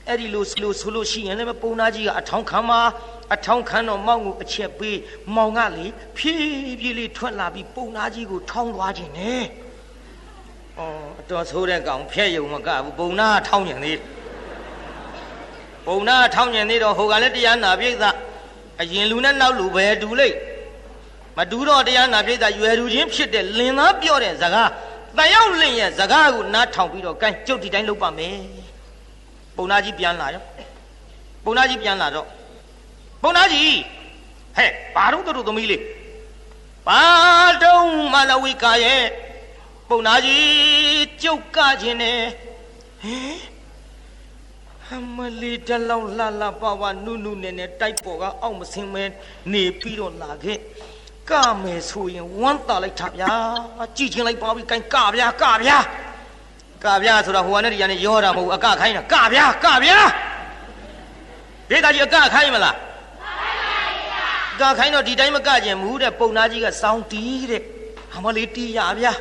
အဲ့ဒီလိုဆိုလို့ရှိရင်လည်းပုံနာကြီးကအထောင်းခံတော့မောင်ကိုအချက်ပေးမောင်ကလေဖြည်းဖြည်းလေးထွက်လာပြီးပုံနာကြီးကိုထောင်းသွားခြင်းနဲ့အတော်ဆိုးတဲ့ကောင်ဖျက်ယုံမကဘူးပုံနာထောင်းကျင်သေးတော့ဟိုကလည်းတရားနာပြိဿအရင်လူနဲ့နောက်လူပဲတူလိုက်မတူတော့တရားနာပြိဿရွယ်သူချင်းဖြစ်တဲ့လင်သားပြောတဲ့စကားတန်ရောက်လင်ရဲ့စကားကိုနားထောင်ပြီးတော့ကဲကျုပ်ဒီတိုင်းလုပ်ပါမယ်ပုံနာကြီးပြန်လာတော့ပုံနာကြီးဟဲ့ဘာတော့တို့သမီးလေးဘာတော့မလဝိကာရဲ့ပုံနာကြီးကျုပ်ကခြင်းနဲ့အမလီတလောင်းလှပနုနဲ့တိုက်ပေါ်ကအောက်မစင်းမဲနေပြီးတော့လာခဲ့ကမယ်ဆိုရင်ဝမ်းတာလိုက်တာဗျာကြည့်ချင်းလိုက်ပါပြီးကင်ကဗျာဆိုတာဟိုကနေဒီကနေရောတာမဟုတ်အကခိုင်းတာကဗျာဒေသကြီးအကခိုင်းမလားကခိုင်းတော့ဒီတိုင်းမကကျင်ဘူးတဲ့ပုံနာကြီးကစောင်းတီးတဲ့အမလေးတီးရဗျာ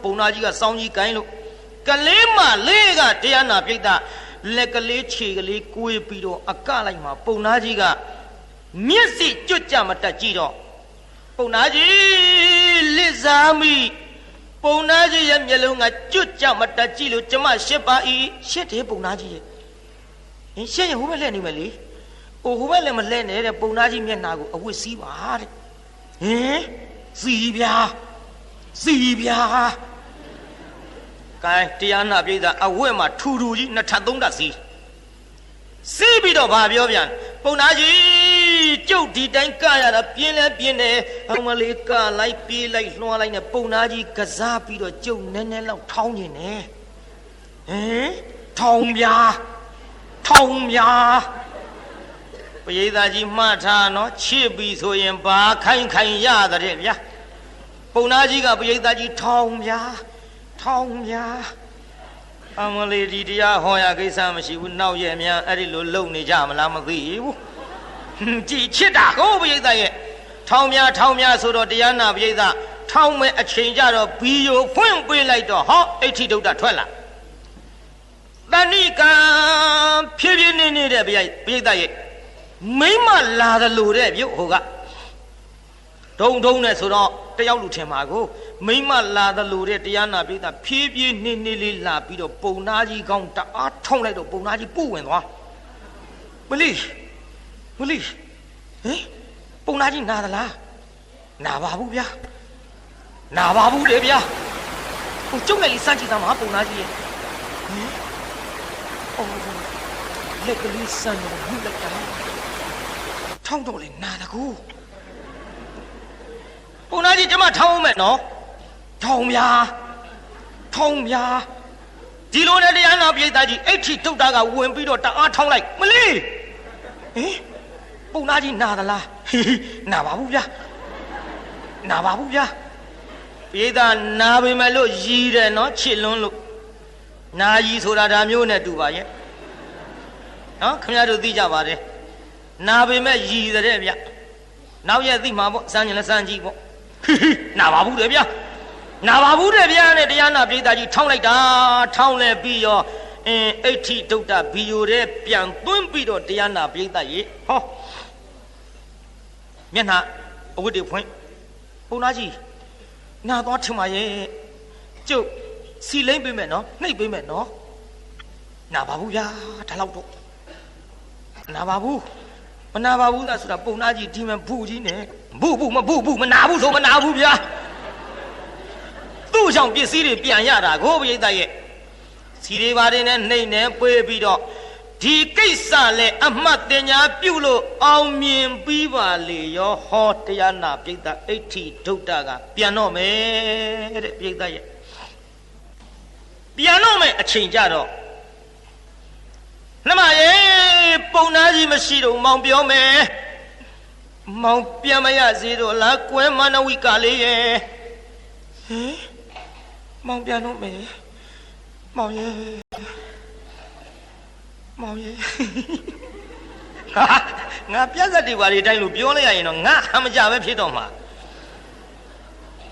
ပုံနာကြီးကစောင်းကြီးကိုင်းလို့ကလေးမလေးကတရားနာပြိဿလက်ကလေးခြေကလေးကိုွေးပြီးတော့အကလိုက်မှာပုံနာကြီးကမျက်စိကြွကြမတက်ကြည့်တော့ပုံနာကြီးလစ်စားမိပုံနာကြီးရဲ့မျက်လုံးကကြွကြမတက်ကြည့်လို့ကျမရှစ်ပါဤရှစ်တယ်ပုံနာကြီးရဲ့ရှစ်ရင်ဟိုဘက်လှည့်နေမယ်လေဟိုဘက်လည်းမလှည့်နဲ့တဲ့ပုံနာကြီးမျက်နှာကိုအဝတ်စီးပါတဲ့စီဗျာကဲတရားနာပြိဿအဝတ်မှာထူကြီးနှစ်ထပ်သုံးထပ်စီးပြီးတော့ဗာပြောပြန်ပုံနာကြီးကျုပ်ဒီတိုင်းကရတာပြင်းတယ်အမလေးကလိုက်ပြေးလိုက်လွှားလိုက်နဲ့ပုံနာကြီးကစားပြီးတော့ကျုပ်နည်းနည်းလောက်ထောင်းနေတယ် ထောင်ပြားထောင်ပြားပရိသတ်ကြီးမှတ်ထားနော်ချစ်ပြီဆိုရင်ဘာခိုင်ခိုင်ရတဲ့ဗျာပုံနာကြီးကပရိသတ်ကြီးထောင်ပြားထောင်ပြားအမလေးဒီတရားဟောရကိစ္စမရှိဘူးနောက်ရဲ့များအဲ့ဒီလိုလုံနေကြမလားမသိဘူးကြည်ချစ်တာကိုပရိသတ်ရဲ့ထောင်ပြားဆိုတော့တရားနာပရိသတ်ထောင်မဲ့အချိန်ကြတော့ဘီယိုဖွင့်ပေးလိုက်တော့ဟောအဋ္ဌိဒုဒ္ဒထွက်လာတဏိကံဖြည်းဖြည်းနေတဲ့ပရိသတ်ရဲ့မိမလာတယ်လို့တဲ့ပြုတ်ဟိုကဒုံနဲ့ဆိုတော့တယောက်လူထင်ပါကိုမိမလာတယ်လို့တဲ့တရားနာပရိသတ်ဖြည်းဖြည်းနေလေးလာပြီးတော့ပုံနာကြီးကောင်းတအားထုံလိုက်တော့ပုံနာကြီးပူဝင်သွားမလီဟင်ပုံနာကြီးနာသလားနာပါဘူးဗျာနာပါဘူးလေဗျာဟိုကျုပ်လည်းစမ်းကြည့်သားမှာပုံနာကြီးရဲ့အော်လက်ကလေးစမ်းတော့ဘူးလိုက်တာထောင်းတော့လေနာတကူပုံနာကြီးကျမထောင်းအောင်မယ်နော်ထောင်းဗျာဒီလိုနဲ့တရားနာပိဋကကြီးအဋ္ဌိဒုဒ္ဒကဝင်ပြီးတော့တအားထောင်းလိုက်မလေးပုံနာကြီးနာသလားနာပါဘူးဗျာပိဋကနာပေမဲ့လို့ရည်တယ်နော်ချစ်လွန်းလို့နာယီဆိုတာဒါမျိုးနဲ့တူပါရဲ့နော်ခင်ဗျားတို့သိကြပါတယ်နာပေမဲ့ရည်တဲ့ဗျနောက်ရက်သိမှာပေါ့စမ်းရင်လည်းစမ်းကြည့်ပေါ့နာပါဘူးတဲ့ဗျနဲ့တရားနာပိဋကကြီးထောင်းလိုက်တာထောင်းလဲပြီးရောအဋ္ဌိဒုဒ္ဒဘီယိုတဲ့ပြန်သွင်းပြီးတော့တရားနာပိဋကရေဟောမျက်နှာအဝတ်တွေဖွင့်ပုံနာကြီးနာသွားထင်ပါရဲ့ကျုပ်စီလိမ့်ပေးမယ်နော်နှိပ်ပေးမယ်နော်နာပါဘူးဗျာဒါလောက်တော့နာပါဘူးမနာပါဘူးလားဆိုတာပုံနာကြီးဒီမှာဘူးကြီးနဲ့ဘူးမနာဘူးဆိုမနာဘူးဗျာသူ့ကြောင့်ပစ္စည်းတွေပြန်ရတာကိုပရိသတ်ရဲ့စီတွေပါတယ်နဲ့နှိပ်နေပွေးပြီးတော့ဒီကိစ္စလဲအမှတ်တင်ညာပြုလို့အောင်မြင်ပြီးပါလေရောဟောတရားနာပိဋကအဋ္ဌိဒုဒ္ဒကပြန်တော့မယ်တဲ့ပိဋကရဲ့ပြန်တော့မယ်အချိန်ကြတော့နှမရေပုံနာကြီးမရှိတော့မောင်ပြောမယ်မောင်ပြန်မရစေတော့လားကွဲမနဝိကလေးရဲ့မောင်ပြန်တော့မယ်မောင်ရဲ့ငါပြဿနာတွေပါလေတိုင်းလို့ပြောလိုက်ရရင်တော့ငါအမကြပဲဖြစ်တော့မှာ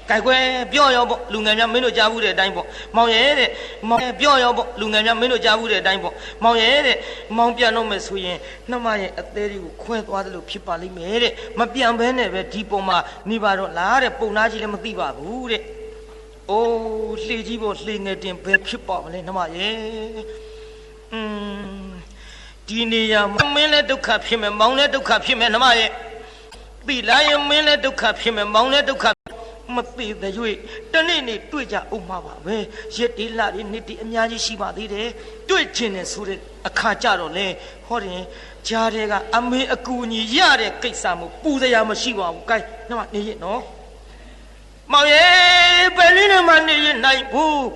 ကြိုက်ကွယ်ပြောရောပေါ့လူငယ်များမင်းတို့ကြားဘူးတဲ့အတိုင်းပေါ့မောင်ရဲ့တဲ့မောင်ပြောရောပေါ့လူငယ်များမင်းတို့ကြားဘူးတဲ့အတိုင်းပေါ့မောင်ရဲ့တဲ့မောင်ပြန်တော့မယ်ဆိုရင်နှမရဲ့အသေးလေးကိုခွဲသွားတယ်လို့ဖြစ်ပါလိမ့်မယ်တဲ့မပြန်ဘဲနဲ့ပဲဒီပုံမှာနေပါတော့လားတဲ့ပုံနာကြီးလည်းမသိပါဘူးတဲ့အိုးလှေကြီးပေါ့လှေငယ်တင်ပဲဖြစ်ပါမလဲနှမရဲ့ဒီနေရာမင်းလည်းဒုက္ခဖြစ်မယ်မောင်လည်းဒုက္ခဖြစ်မယ်နှမရဲ့ပြီလားရင်မင်းလည်းဒုက္ခဖြစ်မယ်မောင်လည်းဒုက္ခမသိတဲ့၍တနေ့နေ့တွေ့ကြအောင်မှာပါပဲရက်ဒီလာဒီနှစ်ဒီအများကြီးရှိပါသေးတယ်တွေ့ချင်တယ်ဆိုတဲ့အခါကြတော့လေဟောတယ်ကြားတဲ့ကအမေအကူညီရတဲ့ကိစ္စမျိုးပူစရာမရှိပါဘူး gain နှမနေရနော်မောင်ရဲ့ဘယ်နည်းမှနေရနိုင်ဘူး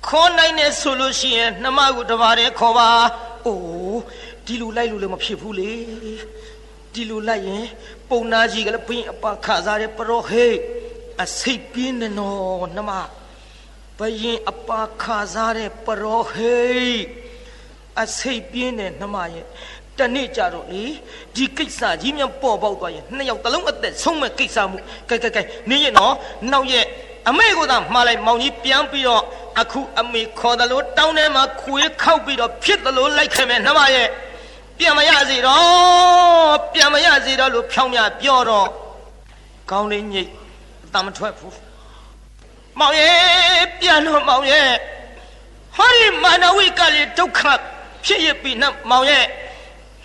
ခေါ်နိုင်နေဆိုလို့ရှိရင်နှမကိုတပါးတည်းခေါ်ပါအိုးဒီလိုလိုက်လို့လည်းမဖြစ်ဘူးလေဒီလိုလိုက်ရင်ပုံနာကြီးကလည်းဘင်းအပခါစားတဲ့ပရောဟိတ်အစိတ်ပြင်းနေနော်နှမဘင်းအပခါစားတဲ့ပရောဟိတ်အစိတ်ပြင်းနေနှမရဲ့တနေ့ကြတော့လေဒီကိစ္စကြီးမြန်ပေါ်ပေါက်သွားရင်နှစ်ယောက်တလုံးအသက်ဆုံးမဲ့ကိစ္စမှုကဲနေရင်နော်နောက်ရဲ့အမေကသာမှားလိုက်မောင်ကြီးပြန်ပြီးတော့အခုအမေခေါ်တယ်လို့တောင်းထဲမှာခွေးခောက်ပြီးတော့ဖြစ်တယ်လို့လိုက်ခဲ့မယ်နှမရဲ့ပြန်မရစေတော့လို့ဖြောင်းမြပြောတော့ကောင်းလေးညိတ်အတမထွက်ဘူးမောင်ရဲ့ပြန်တော့မောင်ရဲ့ဟောဒီမာနဝိကလေးဒုက္ခဖြစ်ရပြီနဲ့မောင်ရဲ့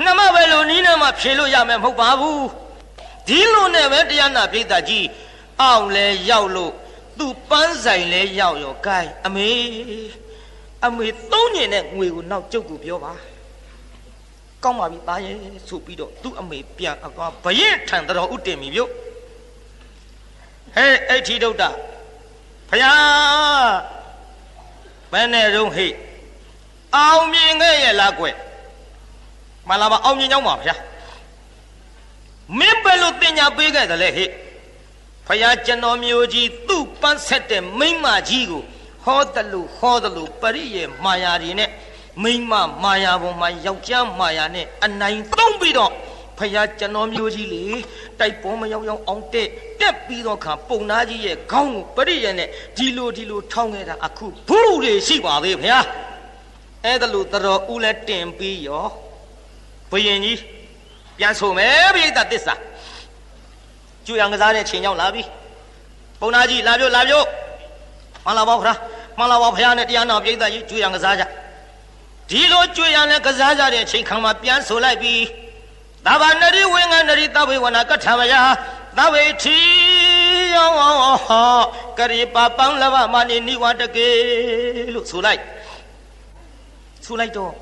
နှမပဲလို့နီးနဲ့မှဖြေလို့ရမယ်မဟုတ်ပါဘူးဒီလိုနဲ့ပဲတရားနာပိဋကကြီးအောင်လဲရောက်လို့သူပန်းဆိုင်လဲရောက်ရော gain အမေသုံးညင်တဲ့ငွေကိုနောက်ကျုပ်ကိုပြောပါကောင်းပါပြီသားရဲ့ဆိုပြီးတော့သူ့အမေပြန်အသွားဘရင်ထံတော်ဥတင်ပြီပြုတ်ဟဲ့အဋ္ဌိဒုဒ္ဒဖယားဘယ်နဲ့တော့ဟိ အောင်မြင်ခဲ့ရဲ့လားကွယ်မှန်လားပါအောင်မြင်ကြောင်းပါဗျာမင်းဘယ်လိုတင်ညာပေးခဲ့တယ်လဲဟဲ့ဖယားကျွန်တော်မျိုးကြီးသူ့ပန်းဆက်တဲ့မိန်းမကြီးကိုဟောတယ်လို့ပရိယေမာယာတွေနဲ့မိန်းမမာယာပေါ်မှာယောက်ျားမာယာနဲ့အနိုင်သုံးပြီးတော့ဖယားကျွန်တော်မျိုးကြီးလေတိုက်ပေါ်မရောက်အောင်တက်ပြီးတော့ခါပုံနာကြီးရဲ့ခေါင်းကိုပရိယေနဲ့ဒီလိုထောင်းခဲ့တာအခုဘူးတွေရှိပါသေးဖယားအဲ့ဒါလို့တော်ဦးလဲတင်ပြီးရောဘယင်ကြီးပြန်ဆိုမယ်ပြိတ္တသစ္စာကျွေးအောင်ကစားတဲ့ချိန်ရောက်လာပြီပုံနာကြီးလာပြုတ်မှန်လားပါခရားမှန်လားပါဖယားနဲ့တရားနာပြိတ္တကြီးကျွေးအောင်ကစားကြဒီလိုကျွေးရနဲ့ကစားကြတဲ့ချိန်ခါမှာပြန်ဆိုလိုက်ပြီသဗ္ဗနရိဝေငနရိသဗ္ဗေဝနာကထမယသဗ္ဗေထီယောကရိပပံလဘမနိနိဝတကေလို့ဆိုလိုက်တော့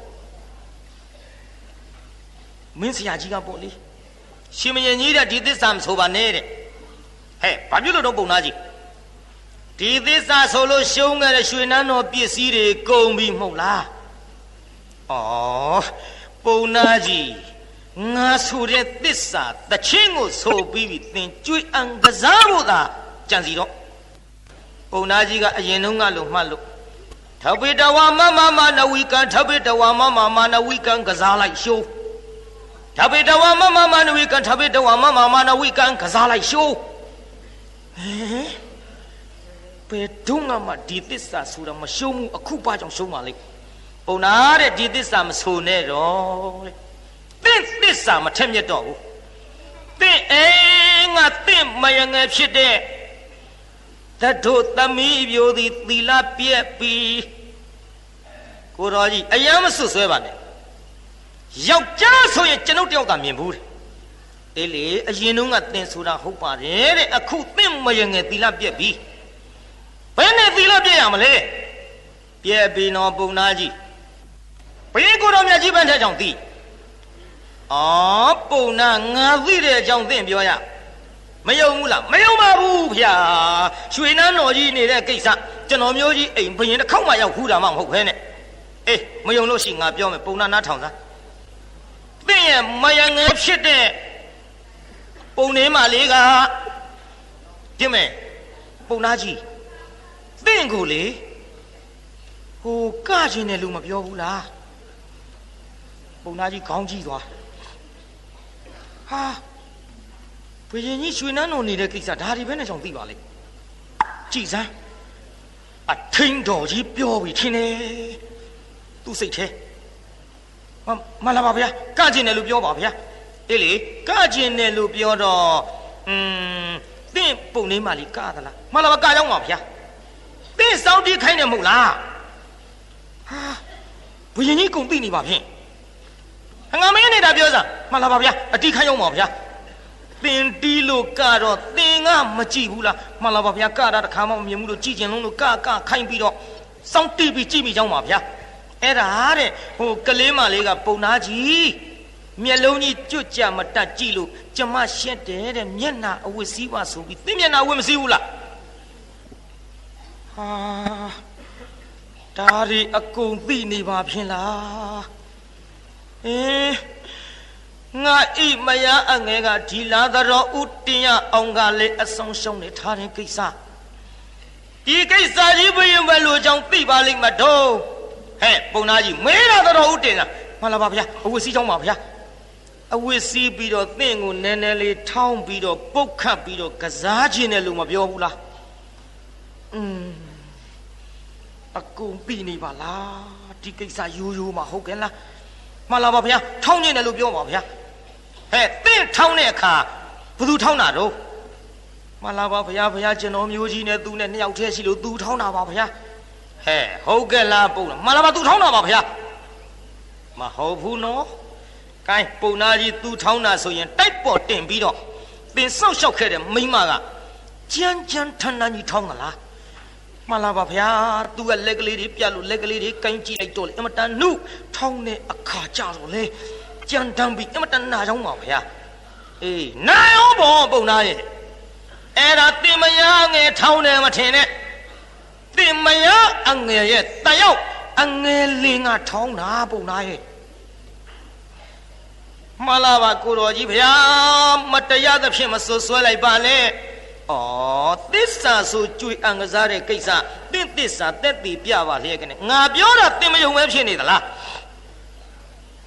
မင်းဆရာကြီးကပေါ့လေရှင်မရင်ကြီးတဲ့ဒီသစ္စာမဆိုပါနဲ့တဲ့ဟဲ့ဘာဖြစ်လို့တော့ပုံနာကြီးဒီသစ္စာဆိုလို့ရှုံးခဲ့တဲ့ရွှေနန်းတော်ပစ္စည်းတွေကုန်ပြီမဟုတ်လားဩပုံနာကြီးငါဆိုတဲ့သစ္စာတချင်းကိုဆိုပြီးပြီသင်ကြွေးအံကစားဖို့သာကြံစီတော့ပုံနာကြီးကအရင်တုန်းကလို့မှတ်လို့ထပိတဝမမနဝိကံထပိတဝမနဝိကံကစားလိုက်ရှုံးထပိတဝမနဝိကံထပိတဝမနဝိကံကစားလိုက်ရှုံးဘယ်တော့မှဒီသစ္စာဆိုတာမရှုံးဘူးအခုပါကြောင့်ရှုံးပါလိမ့်ပုံနာတဲ့ဒီသစ္စာမဆိုနဲ့တော့တဲ့သစ္စာမထက်မြက်တော့ဘူးတဲ့ငါတဲ့မယငယ်ဖြစ်တဲ့တတို့သမီးပြိုသည်သီလပြက်ပြီးကိုတော်ကြီးအယမ်းမဆွဆွဲပါနဲ့ယောက်ျားဆိုရင်ကျွန်ုပ်တယောက်သာမြင်ဘူးတဲ့အေးလေအရင်တုန်းကသင်ဆိုတာဟုတ်ပါတယ်တဲ့အခုသင်မယငယ်သီလပြက်ပြီးဘယ်နဲ့သီလပြက်ရမလဲပြက်ပြီးတော့ပုံနာကြီးဘယ်ကိုတော်မြတ်ကြီးပန်းတဲ့ကြောင့်သိပုံနာငါသိတဲ့အကြောင်းသင်ပြောရမယုံဘူးလားမယုံပါဘူးဗျာရွှေနန်းတော်ကြီးနေတဲ့ကိစ္စကျွန်တော်မျိုးကြီးအိမ်ဘယင်တစ်ခေါက်မှရောက်ခူးတာမှမဟုတ်ခဲနဲ့အေးမယုံလို့ရှိငါပြောမယ်ပုံနာနားထောင်စားသင်ရဲ့မယငယ်ဖြစ်တဲ့ပုံနေမလေးကကြည့်မယ်ပုံနာကြီးသင်ကိုလေဟိုကချင်းတဲ့လူမပြောဘူးလားပုံနာကြီးခေါင်းကြီးသွားဟာဘုရင်ကြီးရွှေနန်းတော်နေတဲ့ကိစ္စဒါဒီပဲနဲ့ကြောင့်သိပါလိမ့်ကြည်စမ်းအထင်းတော်ကြီးပြောပြီးထင်တယ်သူစိတ်ထဲမလာပါဗျာကကျင်တယ်လို့ပြောပါဗျာအေးလေကကျင်တယ်လို့ပြောတော့သင်ပုံနေမှလီကသလားမလာပါကကြောင်းပါဗျာသင်စောင်းတီးခိုင်းတယ်မဟုတ်လားဟာဘုရင်ကြီးကုန်သိနေပါဖြင့်ငါမင်းနေတာပြောစမ်းမလာပါဗျာအတီးခိုင်းအောင်ပါဗျာသင်တီးလို့ကတော့သင်ကမကြည့်ဘူးလားမှန်လားပါဗျာကတာတစ်ခါမှမမြင်ဘူးလို့ကြည်ကျင်လုံးလို့ကခိုင်းပြီးတော့စောင်းတီးပြီးကြည့်မိကြောင်းပါဗျာအဲ့ဒါတဲ့ဟိုကလေးမလေးကပုံနာကြီးမျက်လုံးကြီးကျွတ်ကြမတက်ကြည့်လို့ကျမရှက်တယ်တဲ့မျက်နှာအဝတ်စည်းပါဆိုပြီးသင်မျက်နှာအဝတ်မစည်းဘူးလားဟာဒါရီအကုန်သိနေပါဖြင့်လားငါအိမယားအငယ်ကဒီလာတော်ဦးတင်ရအောင်ကလည်းအဆောင်ရှုံးနေထားတဲ့ကိစ္စဒီကိစ္စကြီးဘယ်လိုကြောင့်သိပါလိမ့်မတော့ဟဲ့ပုံနာကြီးမဲလာတော်ဦးတင်လားမှန်လားပါဗျာအဝတ်စည်းကြောင်းပါဗျာအဝတ်စည်းပြီးတော့သင်ကိုနည်းနည်းလေးထောင်းပြီးတော့ပုတ်ခတ်ပြီးတော့ကစားခြင်းနဲ့လို့မပြောဘူးလားအကုန်ပြီးနေပါလားဒီကိစ္စရိုးမှဟုတ်ကဲ့လားမှန်လားပါဗျာထောင်းခြင်းနဲ့လို့ပြောပါဗျာဟဲ့သင်ထောင်းတဲ့အခါဘယ်သူထောင်းတာတော့မှန်လားပါဗျာကျွန်တော်မျိုးကြီးနဲ့သူနဲ့နှစ်ယောက်တည်းရှိလို့သူထောင်းတာပါဗျာဟဲ့ဟုတ်ကဲ့လားပုံလားမှန်လားပါသူထောင်းတာပါဗျာမဟုတ်ဘူးနော်ကိုင်းပုံနာကြီးသူထောင်းတာဆိုရင်တိုက်ပေါ်တင်ပြီးတော့သင်စောက်ရှောက်ခဲ့တဲ့မိန်းမကကြမ်းထန်ကြီးထောင်းသလားမှန်လားပါဗျာသူကလက်ကလေးတွေပြတ်လို့လက်ကလေးတွေကိုင်းကြည့်လိုက်တော့လေအမတန်နုထောင်းတဲ့အခါကြတော့လေကြမ်းတမ်းပြီးအမတန်နာကြောင်းပါဗျာအေးနာရောဘောပုံနာရဲ့အဲ့ဒါတင်မယားငယ်ထောင်းတယ်မထင်နဲ့တင်မယားအငယ်ရဲ့တယောက် အငယ်လေးငါထောင်းတာပုံနာရဲ့မလာပါကိုတော်ကြီးဗျာမတရားသဖြင့်မဆွဆွဲလိုက်ပါနဲ့ဩသစ္စာဆိုကြွေအံကစားတဲ့ကိစ္စသင်သစ္စာတက်တည်ပြပါလျက်ကနေငါပြောတာသင်မယုံပဲဖြစ်နေသလား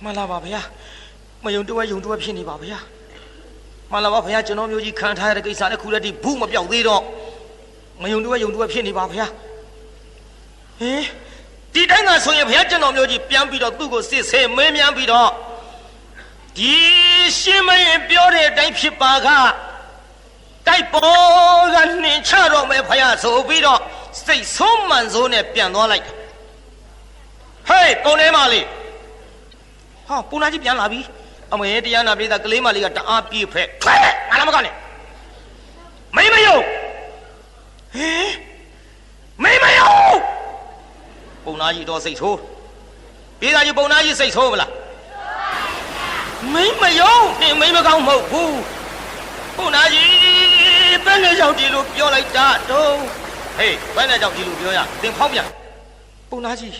မလာပါဗျာမယုံတော့ယုံတော့ဖြစ်နေပါဗျာမလာပါဗျာကျွန်တော်မျိုးကြီးခံထားရတဲ့ကိစ္စတစ်ခုတည်းဒီဘူးမပြောက်သေးတော့မယုံတော့ယုံတော့ဖြစ်နေပါဗျာဟင်ဒီတိုင်းကဆိုရင်ဗျာကျွန်တော်မျိုးကြီးပြန်ပြီးတော့သူ့ကိုစစ်ဆေးမင်းမြန်ပြီးတော့ဒီရှင်းမရင်ပြောတဲ့အတိုင်းဖြစ်ပါကတိုက်ပေါ်ကနှင်ချတော့မယ်ဖယားဆိုပြီးတော့စိတ်ဆုံးမှန်စိုးနဲ့ပြန်သွားလိုက်ဟေးပုံထဲမှာလေဟာပုံနာကြီးပြန်လာပြီအမေတရားနာပြေးတာကလေးမလေးကတအားပြေးဖက်ထွက်ငါလည်းမကောင်းနဲ့မိမယုံဟင်မိမယုံပုံနာကြီးတော့စိတ်ဆိုးပြေးတာကြီးပုံနာကြီးစိတ်ဆိုးမလားမိမယုံနေမိမကောင်းမဟုတ်ဘူးပုံနာကြီးဘယ်နဲ့ကြောင့်ဒီလိုပြောလိုက်တာတော့ဟေးဘယ်နဲ့ကြောင့်ဒီလိုပြောရသင်ဖောက်ပြန်ပုံနာကြီး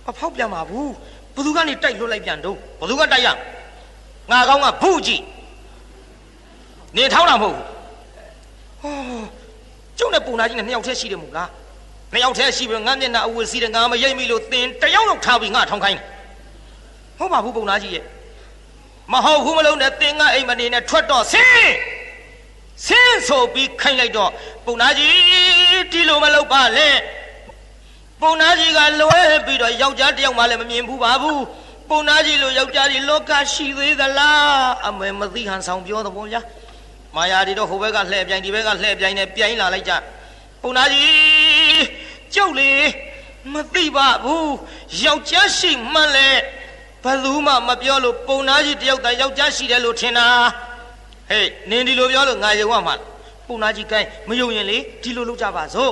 မဖောက်ပြန်ပါဘူးဘသူကနေတိုက်လွတ်လိုက်ပြန်တော့ဘသူကတိုက်ရငါကောင်းကဘူးကြည့်နေထောင်းတာမဟုတ်ဘူးဟောကျုံနဲ့ပုံနာကြီးနဲ့နှစ်ယောက်တည်းရှိတယ်မို့လားနှစ်ယောက်တည်းရှိပြီးငါမျက်နှာအဝတ်စီးတယ်ငါမရိပ်မိလို့သင်တယောက်ထားပြီးငါထောင်းခိုင်းဟုတ်ပါဘူးပုံနာကြီးရဲ့မဟုတ်ဘူးမလုံးနဲ့သင်ကအိမ်မနေနဲ့ထွက်တော့ဆင်းဆိုပြီးခိုင်းလိုက်တော့ပုံနာကြီးဒီလိုမလုပ်ပါနဲ့ပုံနာကြီးကလွဲပြီးတော့ယောက်ျားတယောက်မှလည်းမမြင်ဘူးပါဘူးပုံနာကြီးလိုယောက်ျားကြီးလောကရှိသေးသလားအမေမသိဟန်ဆောင်ပြောတော့ဗောဗျာမာယာတွေတော့ဟိုဘက်ကလှည့်ပြိုင်ဒီဘက်ကလှည့်ပြိုင်နဲ့ပြိုင်လာလိုက်ကြပုံနာကြီးကျုပ်လေမသိပါဘူးယောက်ျားရှိမှန်းလဲဘယ်သူမှမပြောလို့ပုံနာကြီးတယောက်တည်းယောက်ျားရှိတယ်လို့ထင်တာဟေးနင်ဒီလိုပြောလို့ငါယုံရမှာပုံနာကြီးကိုင်းမယုံရင်လေဒီလိုလုပ်ကြပါစို့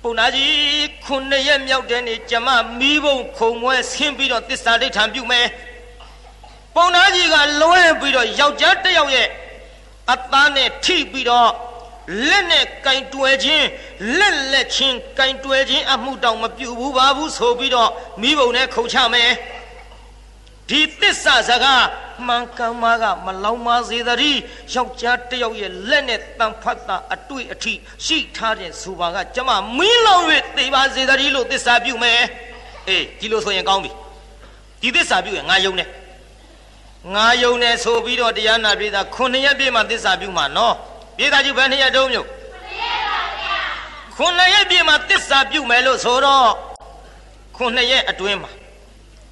ပုံနာကြီး9ရက်မြောက်တဲ့နေ့ကျမမီးဘုံခုံမွဲဆင်းပြီးတော့သစ္စာဒိဋ္ဌံပြုမယ်ပုံနာကြီးကလွဲပြီးတော့ယောက်ျားတစ်ယောက်ရဲ့အသားနဲ့ထိပြီးတော့လက်နဲ့ကင်တွယ်ခြင်းလက်ချင်းကင်တွယ်ခြင်းအမှုတောင်မပြုဘူးပါဘူးဆိုပြီးတော့မိဘုံနဲ့ခုံချမယ်ဒီသစ္စာစကားမှန်ကန်မကမလောင်မစေတည်းယောက်ျားတစ်ယောက်ရဲ့လက်နဲ့တန်ဖတ်တာအတွေ့အထိရှိထားတဲ့ဆိုပါကကျမမီးလောင်၍သိပါစေတည်းလို့သစ္စာပြုမယ်အေးဒီလိုဆိုရင်ကောင်းပြီဒီသစ္စာပြုရင်ငါယုံတယ်ဆိုပြီးတော့တရားနာပြေတာ9ရက်ပြည့်မှသစ္စာပြုမှာနော်ပြေတာကြီးဘယ်2ရက်တုံးမြို့9ရက်ပြည့်မှသစ္စာပြုမယ်လို့ဆိုတော့9ရက်အတွင်းမှာ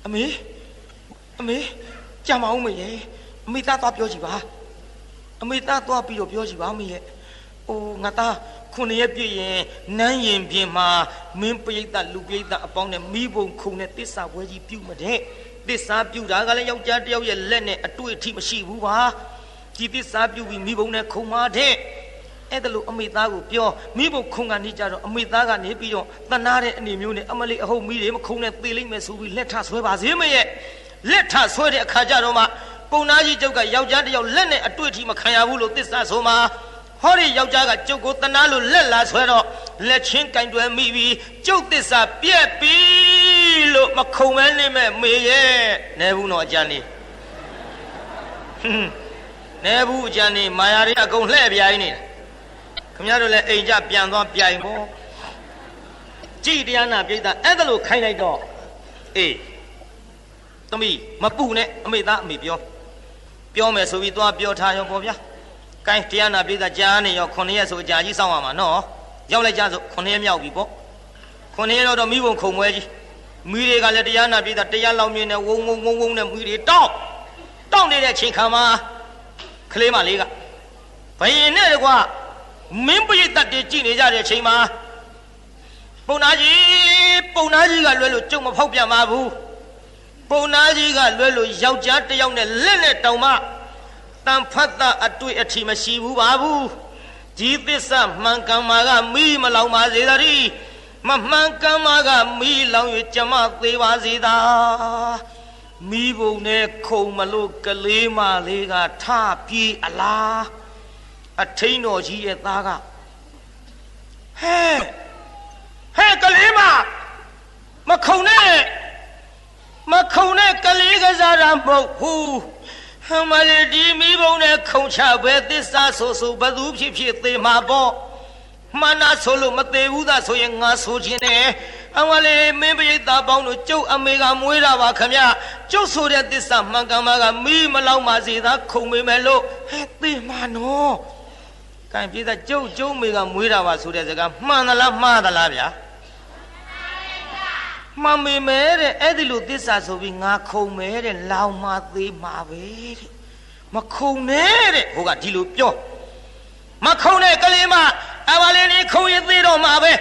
အမေကြံမအောင်မေရဲ့အမေသားသွားပြောကြည့်ပါအမေသားသွားပြီးတော့ပြောကြည့်ပါအမေရဲ့အိုးငါသား9ရက်ပြည့်ရင်နန်းရင်ပြင်မှာမင်းပိဋကလူပိဋကအပေါင်းနဲ့မိဘုံခုံနဲ့သစ္စာပွဲကြီးပြုမတဲ့သစ္စာပြုတာကလည်းယောက်ျားတစ်ယောက်ရဲ့လက်နဲ့အတွေ့အထိမရှိဘူးပါဒီသစ္စာပြုပြီးမိဘုံနဲ့ခုံမာတဲ့အဲ့ဒါလို့အမေသားကိုပြောမိဘုံခုံကနေကြတော့အမေသားကနေပြီးတော့တနာတဲ့အနေမျိုးနဲ့အမလေးအဟုတ်မိတွေမခုံနဲ့သေလိမ့်မယ်ဆိုပြီးလက်ထဆွဲပါစေမရဲ့လက်ထဆွဲတဲ့အခါကျတော့မှပုံနာကြီးကျုပ်ကယောက်ျားတစ်ယောက်လက်နဲ့အတွေ့အထိမခံရဘူးလို့သစ္စာဆိုမှာဟောဒီယောက်ျားကကျုပ်ကိုတနာလို့လက်လာဆွဲတော့လက်ချင်းကင်တွယ်မိပြီးကျုပ်သစ္စာပြက်ပြီလို့မခုံမဲနေမဲ့မေရဲ့နေဘူးတော့အကြံနေနေဘူးအကြံနေမာယာတွေအကုန်လှဲ့ပြိုင်နေတာခင်ဗျားတို့လည်းအိမ်ကြပြန်သွားပြိုင်ပေါ့ကြည်တရားနာပြိတ္တာအဲ့ဒါလို့ခိုင်းလိုက်တော့အေးသမီးမပူနဲ့အမေသားအမေပြောမယ်ဆိုပြီးသွားပြောထားရောပေါ့ဗျာကိုင်းတရားနာပြိတ္တာကြားနေရော9ရက်ဆိုအကြာကြီးစောင့်ရမှာနော်ရောက်လိုက်ကြဆို9ရက်မြောက်ပြီပေါ့9ရက်တော့မိဘုံခုံပွဲကြီးမိတွေကလည်းတရားနာပြိတ္တာတရားလောက်မြင်နေဝုံနဲ့မိတွေတောက်နေတဲ့ချိန်ခါမှာကလေးမလေးကဘယင်နဲ့တကွာမင်းပိဋကတွေကြည်နေကြတဲ့ချိန်မှာပုံနာကြီးကလွဲလို့ကြုံမဖောက်ပြန်ပါဘူးပုံနာကြီးကလွဲလို့ယောက်ျားတစ်ယောက်နဲ့လက်နဲ့တောင်မှတန်ဖတ်တာအတွေ့အထိမရှိဘူးပါဘူးဒီသစ္စာမှန်ကန်မှာကမီးမလောင်ပါစေတည်းမမှန်ကန်မှာကမီးလောင်၍ကျမသေးပါစေသာမီးဘုံနဲ့ခုံမလို့ကလေးမလေးကထပြေးအလားအထိန်တော်ကြီးရဲ့သားကဟဲ့ကလေးမ မခုံနဲ့ကလေးကစားတာမဟုတ်ဘူးမလေးဒီမိဘုံနဲ့ခုံချပဲသစ္စာဆိုဘသူဖြစ်ဖြစ်သေမှာပေါ့မနာဆိုလို့မသေးဘူးသာဆိုရင်ငါဆိုခြင်းနဲ့အမလေးမင်းပိဋကပေါင်းတို့ကျုပ်အမေကမွေးတာပါခမကျုပ်ဆိုတဲ့သစ္စာမှန်ကန်မှကမီးမလောက်ပါစေသာခုံမေမယ်လို့သေမှာနော်ကံပြေးသားကျုပ်မေကမွေးတာပါဆိုတဲ့စကားမှန်သလားမှားသလားဗျာမမေမဲတဲ့အဲ့ဒီလိုသစ္စာဆိုပြီးငါခုံမဲတဲ့လောင်မသေးမှာပဲတဲ့မခုံနဲ့တဲ့ဟိုကဒီလိုပြောမခုံနဲ့ကလေးမအမလေးလေးခုံရင်သေးတော့မှာပဲတ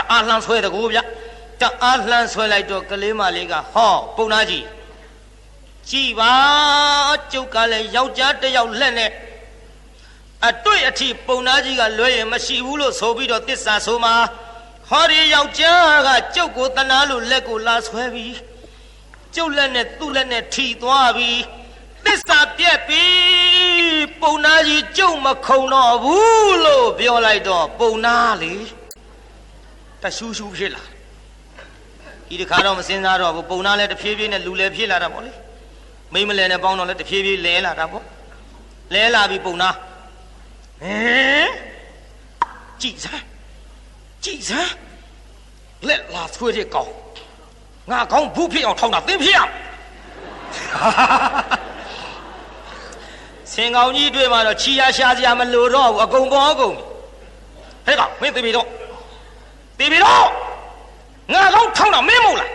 အားလှမ်းဆွဲတကူဗျတအားလှမ်းဆွဲလိုက်တော့ကလေးမလေးကဟောပုံနာကြီးကြည်ပါကျုပ်ကလည်းယောက်ျားတစ်ယောက်လက်နဲ့အတွေ့အထိပုံနာကြီးကလွဲရင်မရှိဘူးလို့ဆိုပြီးတော့သစ္စာဆိုမှာဟောဒီယောက်ျားကကျုပ်ကိုတနာလို့လက်ကိုလာဆွဲပြီးကျုပ်လက်နဲ့သူ့လက်နဲ့ထီသွားပြီးသစ္စာပြက်ပြီးပုံနာကြီးကျုပ်မခုံတော့ဘူးလို့ပြောလိုက်တော့ပုံနာလေတရှူးရှူးဖြစ်လာဒီတစ်ခါတော့မစင်စားတော့ဘူးပုံနာလည်းတဖြည်းဖြည်းနဲ့လူလည်းဖြစ်လာတာပေါ့လေမိမလဲနဲ့ပေါင်းတော့လည်းတဖြည်းဖြည်းလဲလာတာပေါ့လဲလာပြီးပုံနာကြည်စမ်းလက်လာဆွဲတဲ့ကောင်ငါကောင်းဘူးဖြစ်အောင်ထောင်းတာသင်ဖြစ်အောင်စင်ကောင်ကြီးတွေ့မှာတော့ချီရရှာစရာမလိုတော့ဘူးအကုန်ပေါ်အကုန်ဟဲ့ကောင်မင်းသိပြီတော့ငါကောင်းထောင်းတာမင်းမဟုတ်လား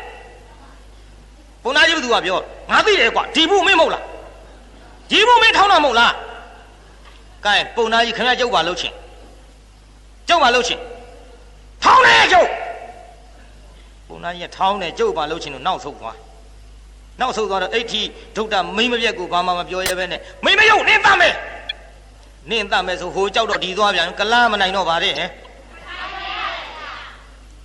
ပုံနာကြီးဘသူကပြောငါသိတယ်ကွာဒီဘူးမင်းမဟုတ်လားဒီဘူးမင်းထောင်းတာမဟုတ်လားကဲပုံနာကြီးခင်ဗျားကျုပ်ပါလှုပ်ချင်းထောင်းနေကျုပ်ပုံနာကြီးထောင်းနေကျုပ်ပါလှုပ်ချင်းတော့နောက်ဆုတ်သွားတော့အိဋ္ဌိဒုဒ္ဒမိမပြက်ကိုဘာမှမပြောရဲပဲနဲ့မိမယုံနင်းတတ်မယ်ဆိုဟိုကြောက်တော့ဒီသွားပြန်ကလားမနိုင်တော့ပါတဲ့ဟဲ့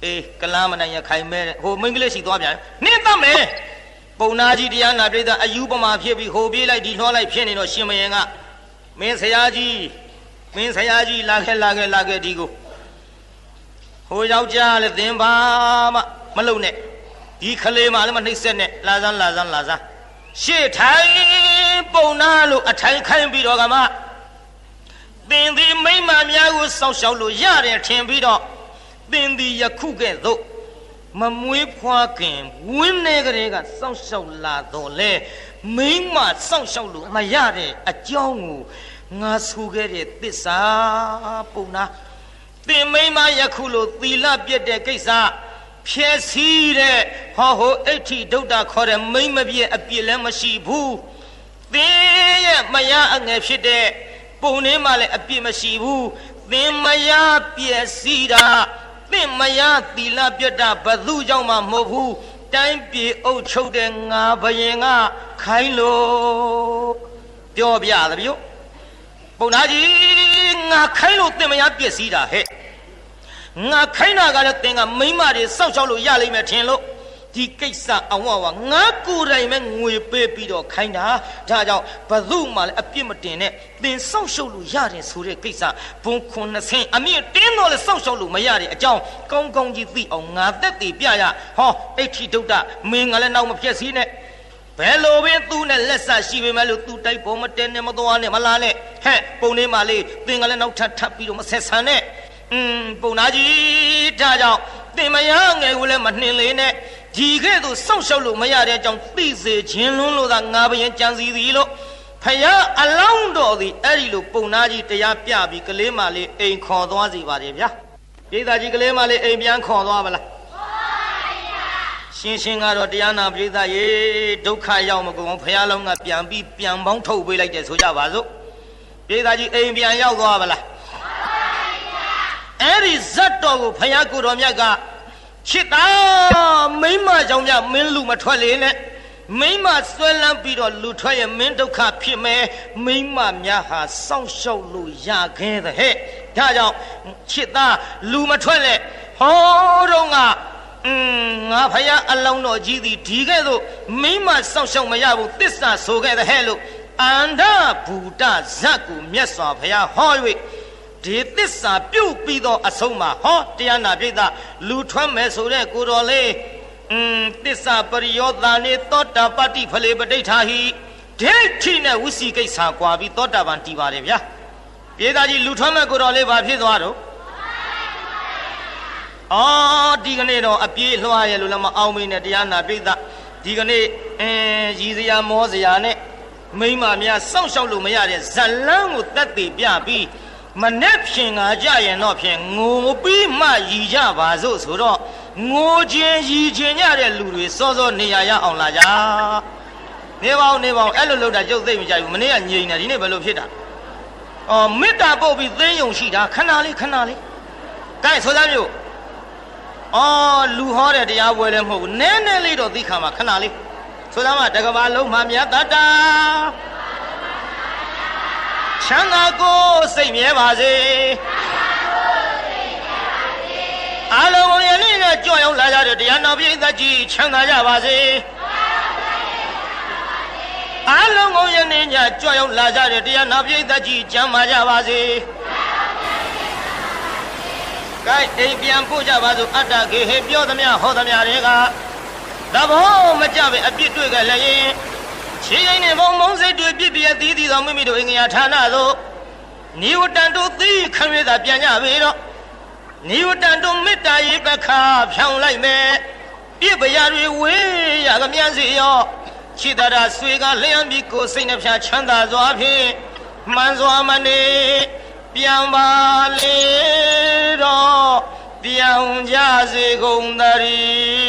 အေးကလားမနိုင်ရခိုင်မဲဟိုမိန်းကလေးရှိသွားပြန်နင်းတတ်မယ်ပုံနာကြီးတရားနာပြိဿအယူပမာဖြစ်ပြီးဟိုပြေးလိုက်ဒီလွှားလိုက်ဖြစ်နေတော့ရှင်မယင်ကမင်းဆရာကြီးလာခဲ့ဒီကိုဟိုယောက်ျားလည်းသင်ပါမလုံနဲ့ဒီခလေးမှလည်းမနှိမ့်ဆက်နဲ့လာစမ်းရှေ့ထိုင်ပုံနာလို့အထိုင်ခိုင်းပြီးတော့ကမှသင်သည်မိမများကိုစောင့်ရှောက်လို့ရတယ်ထင်ပြီးတော့သင်သည်ယခုကဲ့သို့မမွေးဖွားခင်ဝင်းနေကလေးကစောင့်ရှောက်လာတော့လေမိမစောင့်ရှောက်လို့မရတဲ့အကြောင်းကိုငါဆိုခဲ့တဲ့သစ္စာပုံနာသင်မိမယခုလိုသီလပြည့်တဲ့ကိစ္စဖြည့်စည်းတဲ့ဟိုအိဋ္ဌိဒုဒ္ဒခေါ်တဲ့မိမပြည့်အပြည့်လည်းမရှိဘူးသင်ရဲ့မယားအငယ်ဖြစ်တဲ့ပုံနေမှလည်းအပြည့်မရှိဘူးသင်မယားပြည့်စည်းတာသင်မယားသီလပြည့်တာဘသူကြောင့်မှမဟုတ်ဘူးတိုင်းပြည်အုပ်ချုပ်တဲ့ငါဘယင်ကခိုင်းလို့ပြောပြသဗျို့ပုံနာကြီးငါခိုင်းလို့သင်မယားပြည့်စည်းတာဟဲ့ငါခိုင်းတာကလည်းသင်ကမိမတွေစောင့်ရှောက်လို့ရလိမ့်မယ်ထင်လို့ဒီကိစ္စအဝဝငါကိုယ်တိုင်ပဲငွေပေးပြီးတော့ခိုင်းတာဒါကြောင့်ဘသူမှလည်းအပြစ်မတင်နဲ့သင်စောင့်ရှောက်လို့ရတယ်ဆိုတဲ့ကိစ္စဘုံ90အမြင့်တင်းတော့လည်းစောင့်ရှောက်လို့မရတဲ့အကြောင်းကောင်းကောင်းကြီးသိအောင်ငါသက်တည်ပြရဟောအိဋ္ဌိဒုဒ္ဒမင်းကလည်းနောက်မပြည့်စည်နဲ့ဘယ်လိုပင်သူနဲ့လက်ဆက်ရှိပေမဲ့လို့သူတိုက်ပေါ်မတဲနဲ့မသွားနဲ့မလာနဲ့ဟဲ့ပုံလေးမှလေးသင်ကလည်းနောက်ထပ်ပြီးတော့မဆက်ဆံနဲ့ပုံနာကြီးဒါကြောင့်သင်မယားငယ်ကိုလည်းမနှင်လေနဲ့ဒီကဲ့သို့စောင့်ရှောက်လို့မရတဲ့အကြောင်းသိစေခြင်းလွန်းလို့သာငါဘယင်ကြံစီသည်လို့ဖယားအလောင်းတော်သည်အဲ့ဒီလိုပုံနာကြီးတရားပြပြီးကလေးမလေးအိမ်ခေါ်သွားစီပါတယ်ဗျာပြည်သားကြီးကလေးမလေးအိမ်ပြန်ခေါ်သွားပါလားရှင်းကတော့တရားနာပြည်သားရေဒုက္ခရောက်မကုန်ဖယားလုံးကပြန်ပြီးပြန်ပေါင်းထုတ်ပေးလိုက်တယ်ဆိုကြပါစို့ပြည်သားကြီးအိမ်ပြန်ရောက်သွားပါလားအဲ့ဒီဇတ်တော်ကိုဖယားကိုတော်မြတ်ကချစ်တာမိမကြောင့်မြမင်းလူမထွက်လေနဲ့မိမဆွဲလန်းပြီးတော့လူထွက်ရင်မင်းဒုက္ခဖြစ်မယ်မိမများဟာစောင့်ရှောက်လို့ရခဲ့တဲ့ဟဲ့ဒါကြောင့်ချစ်တာလူမထွက်လေဟောတော့ငါဖယားအလောင်းတော်ကြီးသည်ဒီကဲ့သို့မိမစောင့်ရှောက်မရဘူးသစ္စာဆိုခဲ့တဲ့ဟဲ့လို့အန္တဘူတဇတ်ကိုမြတ်စွာဘုရားဟော၍ ဒီသစ္စာပြုတ်ပြီးတော့အဆုံးမှာဟောတရားနာပိဋကလူထွက်မယ်ဆိုတဲ့ကိုတော်လေးသစ္စာပရိယောသာနေသောတာပတ္တိဖလေပဋိဋ္ဌာဟိဒိဋ္ဌိနဲ့ဝိစီကိစ္စကွာပြီးသောတာပန်တည်ပါတယ်ဗျာပြေသားကြီးလူထွက်မဲ့ကိုတော်လေးဘာဖြစ်သွားတော့အော်ဒီကနေ့တော့အပြေးလွှားရလို့လည်းမအောင်မင်းနဲ့တရားနာပိဋကဒီကနေ့ရည်စရာမောစရာနဲ့မိမများစောင့်ရှောက်လို့မရတဲ့ဇလန်းကိုတက်တည်ပြပြီးမနဲ့ဖြင်ငါကြရင်တော့ဖြင့်ငိုပြီးမှရည်ကြပါစို့ဆိုတော့ငိုခြင်းရည်ခြင်းကြတဲ့လူတွေစောစောနေရရအောင်လာကြနေပါဦးအဲ့လိုလုပ်တာကျုပ်သိမကြိုက်ဘူးမနေ့ကငြိမ်နေဒီနေ့ဘယ်လိုဖြစ်တာအော်မေတ္တာပုတ်ပြီးသိယုံရှိတာခဏလေးကဲဆိုသားမျိုးအော်လူဟောတဲ့တရားပွဲလည်းမဟုတ်ဘူးနည်းနည်းလေးတော့သိခါမှာခဏလေးဆိုသားမှာတကဘာလုံးမှမြတ်တတာချမ်းသာကိုစိတ်မြဲပါစေအားလုံးရဲ့နေ့ကကြောက်ရောက်လာကြတဲ့တရားတော်ပြည့်သက်ကြီးချမ်းသာကြပါစေအားလုံးကိုယနေ့ညကြွရောက်လာကြတဲ့တရားနာပြိဿကြီးကျမ်းမာကြပါစေ။ကဲအိမ်ပြန်ပို့ကြပါစို့အတ္တကေဟေပြောသမျှဟောသမျှတွေကသဘောမကြပဲအပြစ်တွေ့ကြလည်းရင်ခြေရင်နဲ့ဘုံမုံစိတ်တွေပြစ်ပြသီးသီးသောမိမိတို့အင်္ဂါဌာနသို့နိဝတ္တန်တို့သီးခံရတာပြန်ကြပြီတော့နိဝတ္တန်တို့မေတ္တာရေးပခါဖြောင်းလိုက်မယ်ပြစ်ပရာတွေဝေးရကမြန်စီရောချစ်တာဆွေကလျှံပြီးကိုစိတ်နှဖျားချမ်းသာစွာဖြင့်မှန်စွာမနေပြန်ပါလေတော့ပြောင်းကြစေကုန်သတည်း